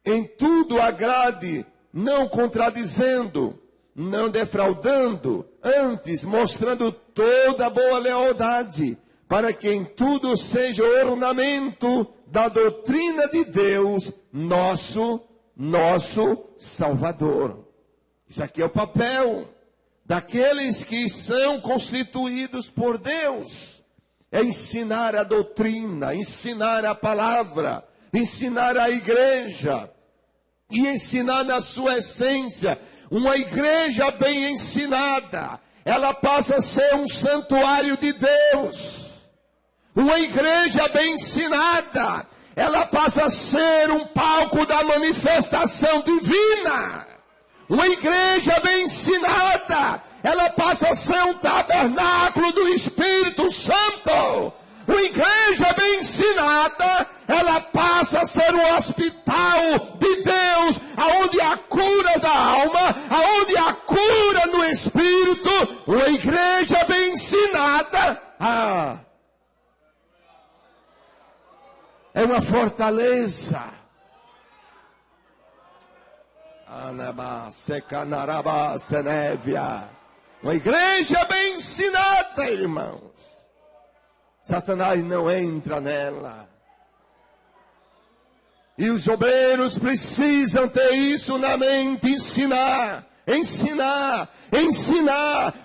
Speaker 2: em tudo agrade, não contradizendo, não defraudando, antes mostrando toda boa lealdade, para que em tudo seja ornamento da doutrina de Deus, nosso Salvador. Isso aqui é o papel daqueles que são constituídos por Deus. É ensinar a doutrina, ensinar a palavra, ensinar a igreja e ensinar na sua essência. Uma igreja bem ensinada, ela passa a ser um santuário de Deus. Uma igreja bem ensinada, ela passa a ser um palco da manifestação divina. Uma igreja bem ensinada, ela passa a ser um tabernáculo do Espírito Santo. Uma igreja bem ensinada, ela passa a ser um hospital de Deus, aonde há cura da alma, aonde há cura no Espírito. Uma igreja bem ensinada, é uma fortaleza. Uma igreja bem ensinada, irmãos. Satanás não entra nela. E os obreiros precisam ter isso na mente, ensinar,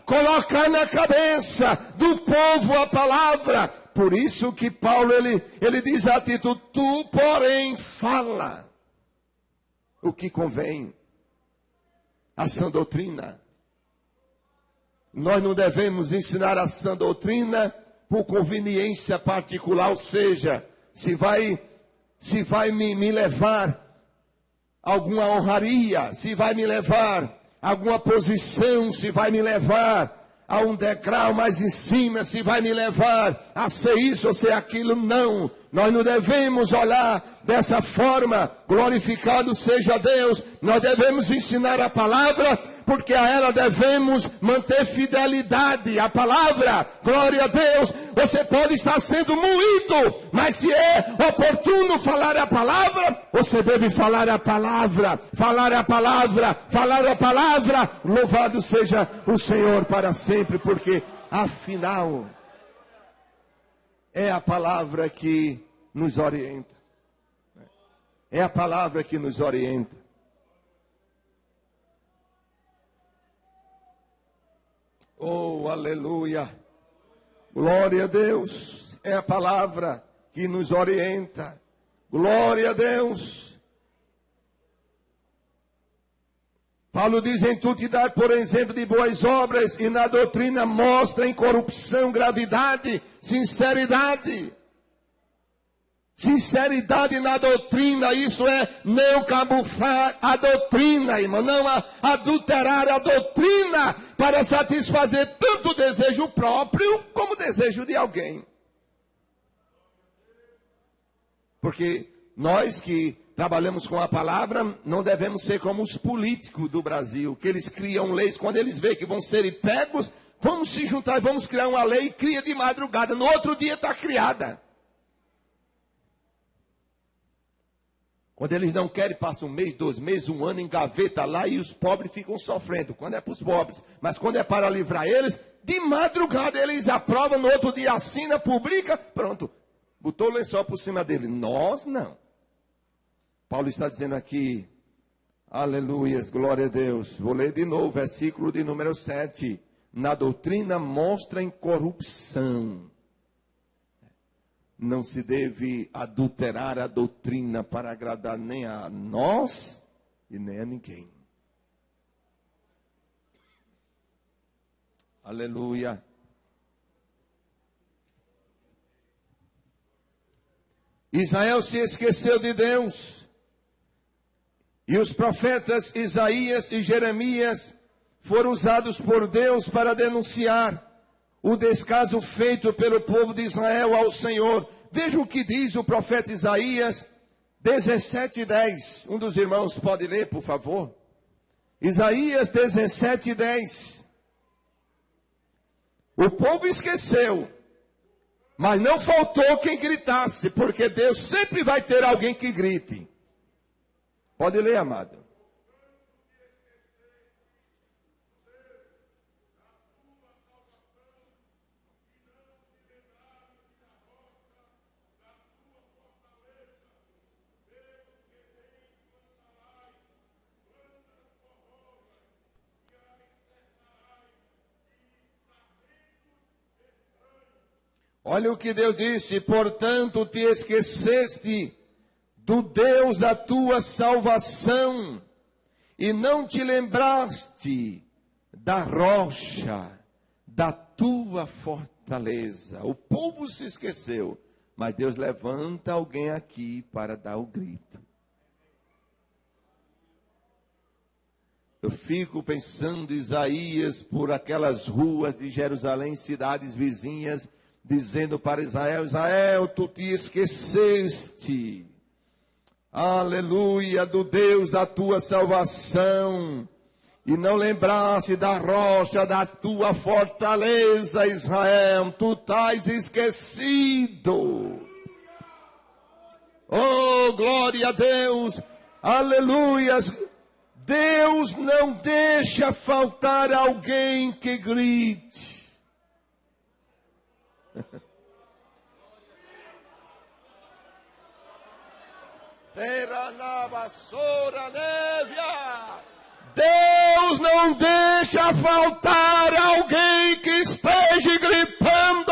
Speaker 2: colocar na cabeça do povo a palavra. Por isso que Paulo, ele diz a Tito, tu, porém, fala o que convém à sã doutrina. Nós não devemos ensinar a sã doutrina por conveniência particular, ou seja, se vai me levar a alguma honraria, se vai me levar a alguma posição, se vai me levar a um degrau mais em cima, se vai me levar a ser isso ou ser aquilo. Não, nós não devemos olhar dessa forma. Glorificado seja Deus. Nós devemos ensinar a palavra, porque a ela devemos manter fidelidade. A palavra, glória a Deus. Você pode estar sendo moído, mas se é oportuno falar a palavra, você deve falar a palavra, falar a palavra, falar a palavra. Louvado seja o Senhor para sempre, porque afinal é a palavra que nos orienta. É a palavra que nos orienta. Oh, aleluia. Glória a Deus. É a palavra que nos orienta. Glória a Deus. Paulo diz, em tudo te dar, por exemplo, de boas obras, e na doutrina mostra incorrupção, gravidade, sinceridade. Sinceridade na doutrina, isso é não camuflar a doutrina, irmão, não adulterar a doutrina para satisfazer tanto o desejo próprio como o desejo de alguém. Porque nós que trabalhamos com a palavra, não devemos ser como os políticos do Brasil, que eles criam leis, quando eles veem que vão ser pegos, vamos se juntar e vamos criar uma lei, e cria de madrugada, no outro dia está criada. Quando eles não querem, passa 1 mês, 2 meses, 1 ano, engaveta lá e os pobres ficam sofrendo. Quando é para os pobres, mas quando é para livrar eles, de madrugada eles aprovam, no outro dia assina, publica, pronto. Botou o lençol por cima dele. Nós não. Paulo está dizendo aqui, aleluias, glória a Deus. Vou ler de novo, versículo de número 7. Na doutrina mostra incorrupção. Não se deve adulterar a doutrina para agradar nem a nós e nem a ninguém. Aleluia. Israel se esqueceu de Deus. E os profetas Isaías e Jeremias foram usados por Deus para denunciar o descaso feito pelo povo de Israel ao Senhor. Veja o que diz o profeta Isaías 17:10. Um dos irmãos pode ler, por favor? Isaías 17:10. O povo esqueceu, mas não faltou quem gritasse, porque Deus sempre vai ter alguém que grite. Pode ler, amado. Olha o que Deus disse: portanto te esqueceste do Deus da tua salvação, e não te lembraste da rocha da tua fortaleza. O povo se esqueceu, mas Deus levanta alguém aqui para dar o grito. Eu fico pensando em Isaías por aquelas ruas de Jerusalém, cidades vizinhas, dizendo para Israel: Israel, tu te esqueceste, aleluia, do Deus da tua salvação, e não lembraste da rocha da tua fortaleza. Israel, tu estás esquecido. Oh, glória a Deus, aleluia. Deus não deixa faltar alguém que grite. Deus não deixa faltar alguém que esteja gritando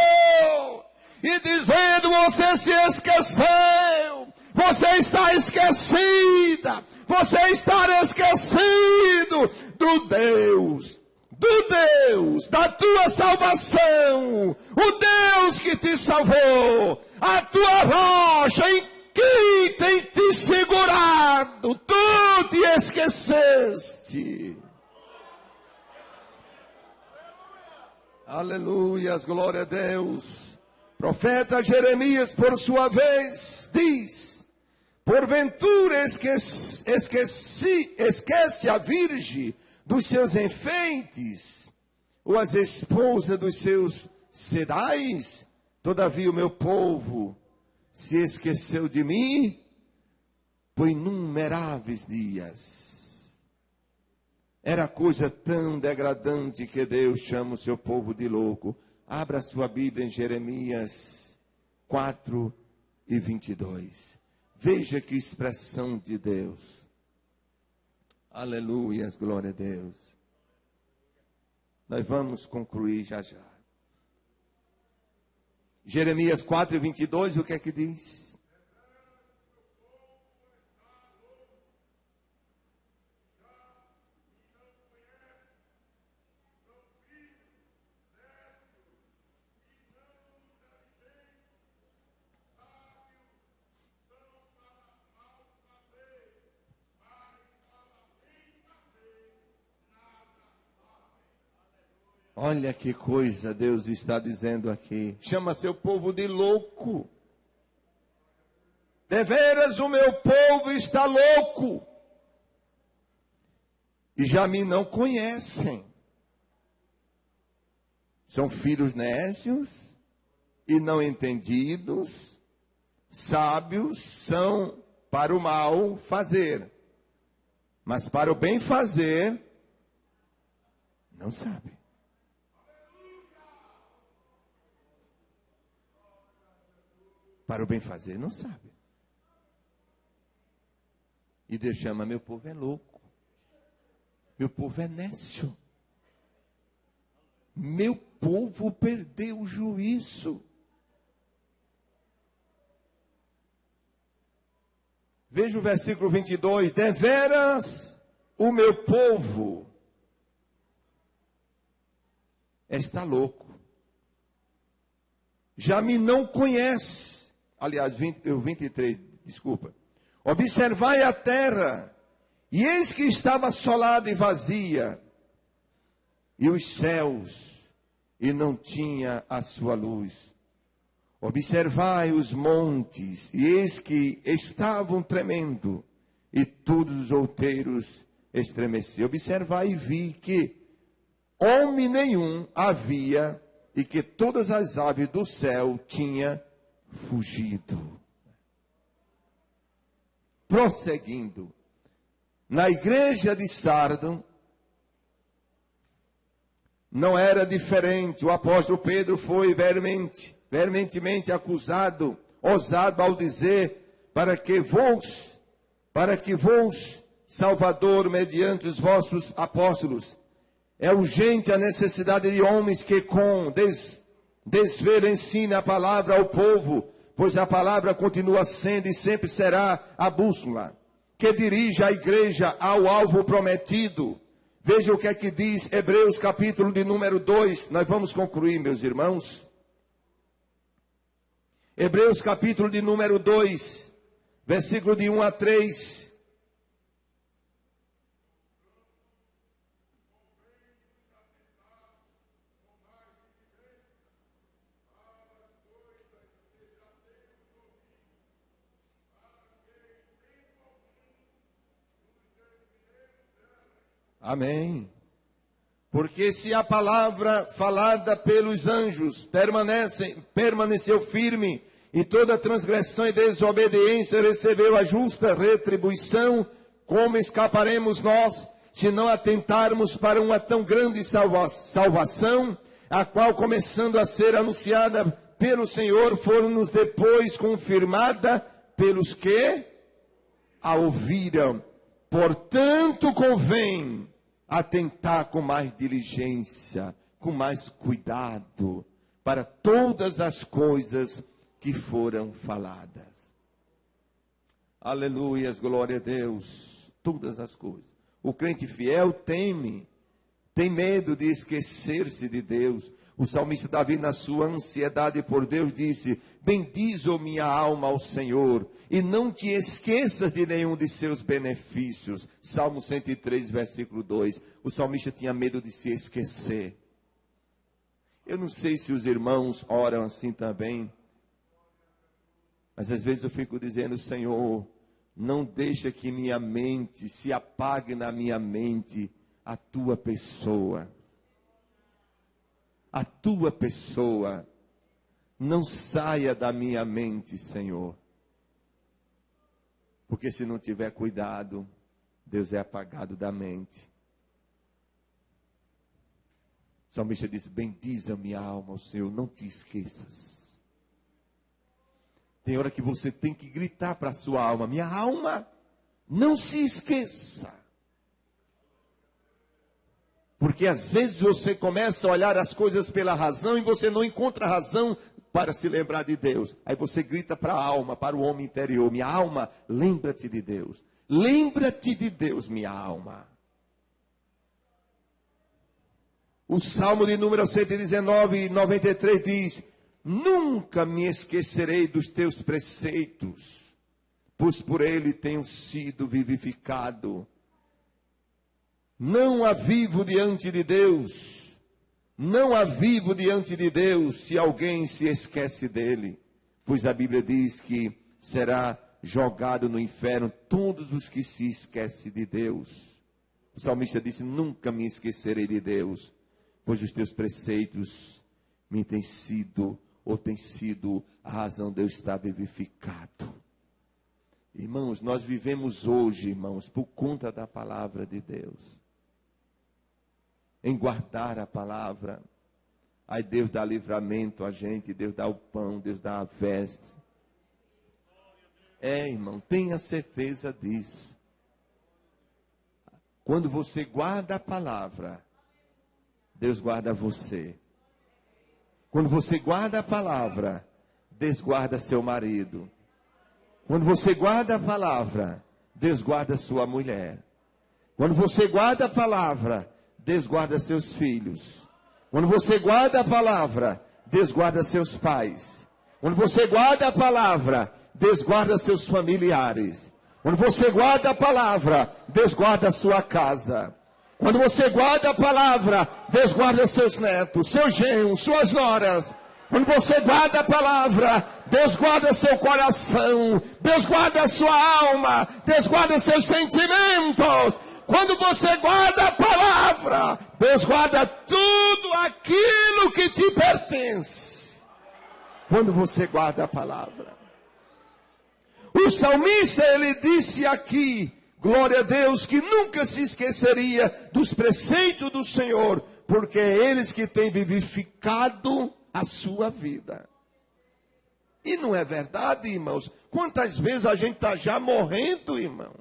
Speaker 2: e dizendo: você se esqueceu, você está esquecida, você está esquecido do Deus da tua salvação, o Deus que te salvou, a tua rocha em que tem te segurado, tu te esqueceste. Aleluias, glória a Deus. Profeta Jeremias, por sua vez, diz: porventura esquece a virgem dos seus enfeites, ou as esposas dos seus sedais? Todavia o meu povo se esqueceu de mim por inumeráveis dias. Era coisa tão degradante que Deus chama o seu povo de louco. Abra sua Bíblia em Jeremias 4:22. Veja que expressão de Deus. Aleluias, glória a Deus. Nós vamos concluir já já. Jeremias 4:22, o que é que diz? Olha que coisa Deus está dizendo aqui. Chama seu povo de louco. deveras o meu povo está louco, e já me não conhecem. São filhos nécios e não entendidos, sábios são para o mal fazer, mas para o bem fazer, não sabem. Para o bem fazer, não sabe. E Deus chama: meu povo é louco, meu povo é nécio, meu povo perdeu o juízo. Veja o versículo 22, deveras o meu povo está louco, já me não conhece. Aliás, 23, desculpa. Observai a terra, e eis que estava assolada e vazia, e os céus, e não tinha a sua luz. Observai os montes, e eis que estavam tremendo, e todos os outeiros estremeciam. Observai e vi que homem nenhum havia, e que todas as aves do céu tinham fugido. Prosseguindo, na igreja de Sardo, não era diferente. O apóstolo Pedro foi veementemente acusado, ousado ao dizer, para que vos, Salvador, mediante os vossos apóstolos, é urgente a necessidade de homens que com desvelo ensinem a palavra ao povo, pois a palavra continua sendo e sempre será a bússola que dirige a igreja ao alvo prometido. Veja o que é que diz Hebreus capítulo de número 2. Nós vamos concluir, meus irmãos. Hebreus capítulo de número 2, versículo de 1 a 3. Amém. Porque se a palavra falada pelos anjos permaneceu firme, e toda transgressão e desobediência recebeu a justa retribuição, como escaparemos nós, se não atentarmos para uma tão grande salvação, a qual, começando a ser anunciada pelo Senhor, foram-nos depois confirmada pelos que a ouviram. Portanto, convém atentar com mais diligência, com mais cuidado, para todas as coisas que foram faladas. Aleluias, glória a Deus. Todas as coisas. O crente fiel tem medo de esquecer-se de Deus. O salmista Davi, na sua ansiedade por Deus, disse: bendize, ó minha alma, ao Senhor, e não te esqueças de nenhum de seus benefícios. Salmo 103, versículo 2. O salmista tinha medo de se esquecer. Eu não sei se os irmãos oram assim também, mas às vezes eu fico dizendo: Senhor, não deixa que minha mente se apague na minha mente a tua pessoa. A tua pessoa não saia da minha mente, Senhor. Porque se não tiver cuidado, Deus é apagado da mente. O salmista diz: bendize a minha alma, Senhor, não te esqueças. Tem hora que você tem que gritar para a sua alma: minha alma, não se esqueça. Porque às vezes você começa a olhar as coisas pela razão e você não encontra razão para se lembrar de Deus. Aí você grita para a alma, para o homem interior: minha alma, lembra-te de Deus. Lembra-te de Deus, minha alma. O Salmo de número 119, 93 diz: nunca me esquecerei dos teus preceitos, pois por ele tenho sido vivificado. Não há vivo diante de Deus, não há vivo diante de Deus se alguém se esquece dele, pois a Bíblia diz que será jogado no inferno todos os que se esquecem de Deus. O salmista disse: nunca me esquecerei de Deus, pois os teus preceitos me têm sido, ou tem sido a razão de eu estar vivificado. Irmãos, nós vivemos hoje, irmãos, por conta da palavra de Deus. Em guardar a palavra. Aí Deus dá livramento a gente, Deus dá o pão, Deus dá a veste. Irmão, tenha certeza disso. Quando você guarda a palavra, Deus guarda você. Quando você guarda a palavra, Deus guarda seu marido. Quando você guarda a palavra, Deus guarda sua mulher. Quando você guarda a palavra, Deus guarda seus filhos. Quando você guarda a palavra, Deus guarda seus pais. Quando você guarda a palavra, Deus guarda seus familiares. Quando você guarda a palavra, Deus guarda a sua casa. Quando você guarda a palavra, Deus guarda seus netos, seus genros, suas noras. Quando você guarda a palavra, Deus guarda seu coração. Deus guarda a sua alma. Deus guarda seus sentimentos. Quando você guarda a palavra, Deus guarda tudo aquilo que te pertence. Quando você guarda a palavra. O salmista, ele disse aqui, glória a Deus, que nunca se esqueceria dos preceitos do Senhor, porque é eles que têm vivificado a sua vida. E não é verdade, irmãos? Quantas vezes a gente está já morrendo, irmão?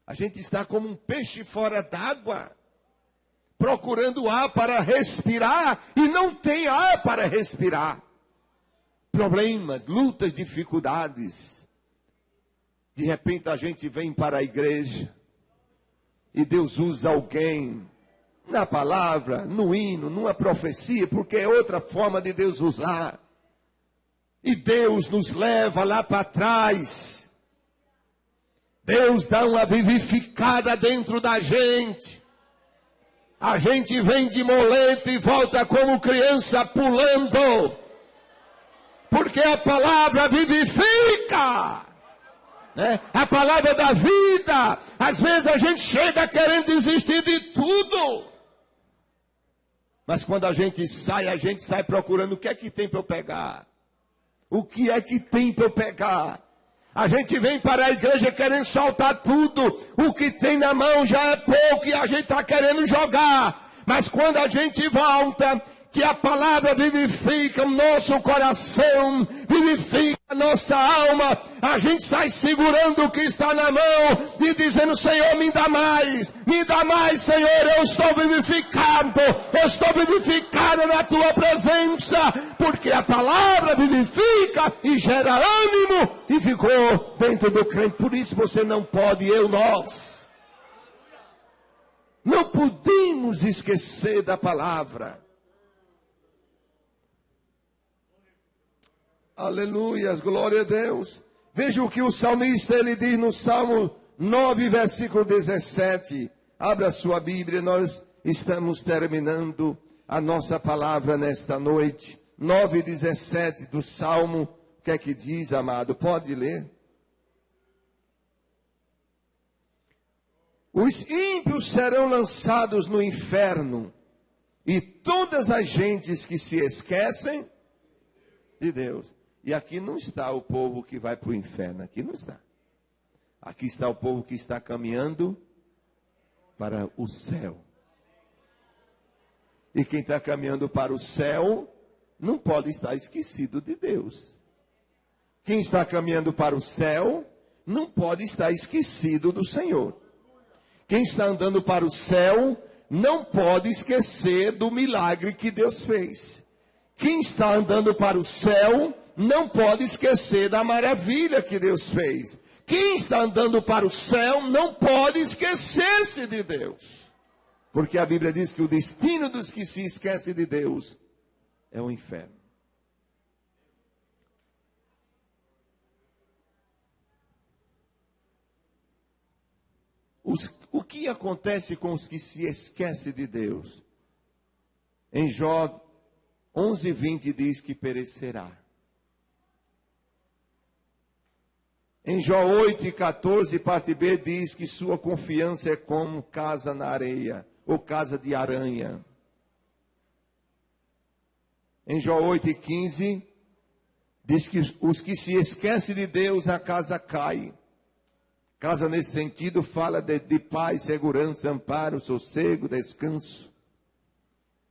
Speaker 2: A gente está como um peixe fora d'água, procurando ar para respirar e não tem ar para respirar. Problemas, lutas, dificuldades. De repente a gente vem para a igreja e Deus usa alguém na palavra, no hino, numa profecia, porque é outra forma de Deus usar. E Deus nos leva lá para trás. Deus dá uma vivificada dentro da gente. A gente vem de moleta e volta como criança pulando. Porque a palavra vivifica. Né? A palavra da vida. Às vezes a gente chega querendo desistir de tudo. Mas quando a gente sai procurando o que é que tem para eu pegar. O que é que tem para eu pegar? A gente vem para a igreja querendo soltar tudo. O que tem na mão já é pouco e a gente está querendo jogar. Mas quando a gente volta, que a palavra vivifica o nosso coração, vivifica a nossa alma, a gente sai segurando o que está na mão e dizendo: Senhor, me dá mais, Senhor, eu estou vivificado na tua presença, porque a palavra vivifica e gera ânimo e vigor dentro do crente. Por isso você não pode, nós não podemos esquecer da palavra. Aleluias, glória a Deus. Veja o que o salmista ele diz no Salmo 9, versículo 17. Abra a sua Bíblia, nós estamos terminando a nossa palavra nesta noite. 9, 17 do Salmo. O que é que diz, amado? Pode ler. Os ímpios serão lançados no inferno, e todas as gentes que se esquecem de Deus. E aqui não está o povo que vai para o inferno, aqui não está. Aqui está o povo que está caminhando para o céu. E quem está caminhando para o céu não pode estar esquecido de Deus. Quem está caminhando para o céu não pode estar esquecido do Senhor. Quem está andando para o céu não pode esquecer do milagre que Deus fez. Quem está andando para o céu não pode esquecer da maravilha que Deus fez. Quem está andando para o céu não pode esquecer-se de Deus. Porque a Bíblia diz que o destino dos que se esquecem de Deus é o inferno. O que acontece com os que se esquecem de Deus? Em Jó 11:20 diz que perecerá. Em Jó 8:14, parte B, diz que sua confiança é como casa na areia, ou casa de aranha. Em Jó 8:15, diz que os que se esquecem de Deus, a casa cai. Casa, nesse sentido, fala de paz, segurança, amparo, sossego, descanso.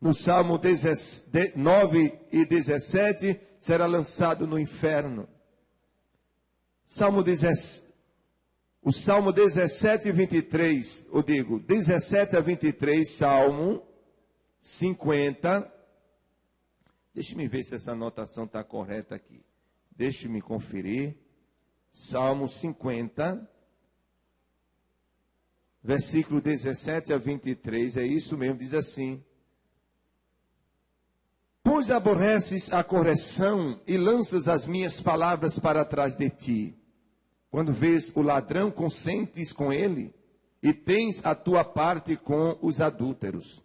Speaker 2: No Salmo 9:17, será lançado no inferno. O Salmo 17:23, eu digo, 17-23, Salmo 50. Deixe-me ver se essa anotação está correta aqui. Deixe-me conferir. Salmo 50, versículo 17-23, é isso mesmo, diz assim: Pois aborreces a correção e lanças as minhas palavras para trás de ti. Quando vês o ladrão, consentes com ele, e tens a tua parte com os adúlteros.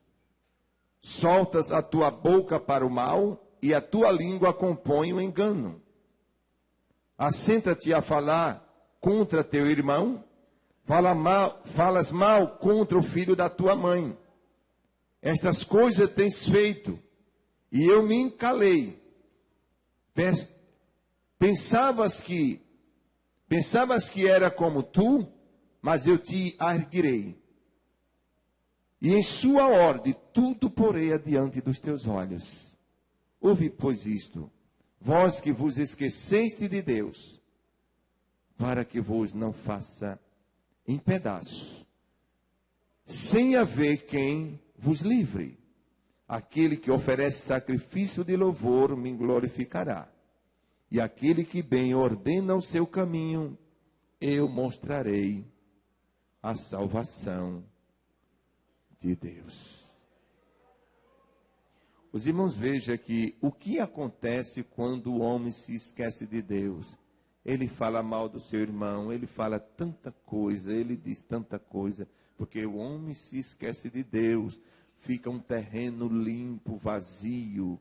Speaker 2: Soltas a tua boca para o mal, e a tua língua compõe o engano. Assenta-te a falar contra teu irmão, falas mal contra o filho da tua mãe. Estas coisas tens feito, e eu me encalei. Pensavas que era como tu, mas eu te arguirei. E em sua ordem tudo porei adiante dos teus olhos. Ouve, pois, isto, vós que vos esqueceste de Deus, para que vos não faça em pedaços, sem haver quem vos livre. Aquele que oferece sacrifício de louvor me glorificará. E aquele que bem ordena o seu caminho, eu mostrarei a salvação de Deus. Os irmãos, vejam que o que acontece quando o homem se esquece de Deus. Ele fala mal do seu irmão, ele fala tanta coisa, ele diz tanta coisa, porque o homem se esquece de Deus. Fica um terreno limpo, vazio.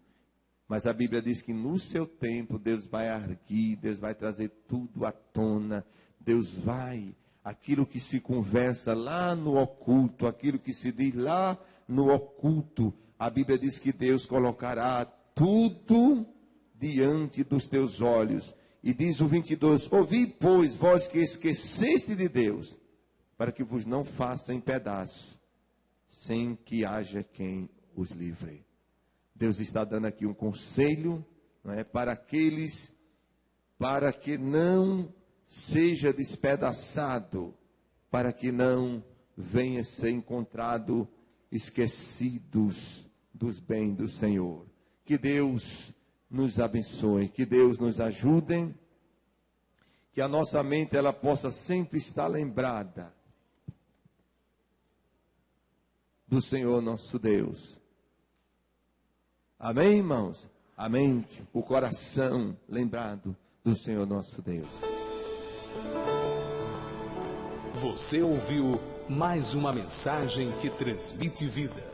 Speaker 2: Mas a Bíblia diz que no seu tempo Deus vai erguer, Deus vai trazer tudo à tona. Deus vai, aquilo que se conversa lá no oculto, aquilo que se diz lá no oculto, a Bíblia diz que Deus colocará tudo diante dos teus olhos. E diz o 22, ouvi, pois, vós que esqueceste de Deus, para que vos não faça em pedaços, sem que haja quem os livre. Deus está dando aqui um conselho, não é, para que não seja despedaçado, para que não venha ser encontrado esquecidos dos bens do Senhor. Que Deus nos abençoe, que Deus nos ajude, que a nossa mente ela possa sempre estar lembrada do Senhor nosso Deus. Amém, irmãos? Amém. O coração lembrado do Senhor nosso Deus.
Speaker 1: Você ouviu mais uma mensagem que transmite vida.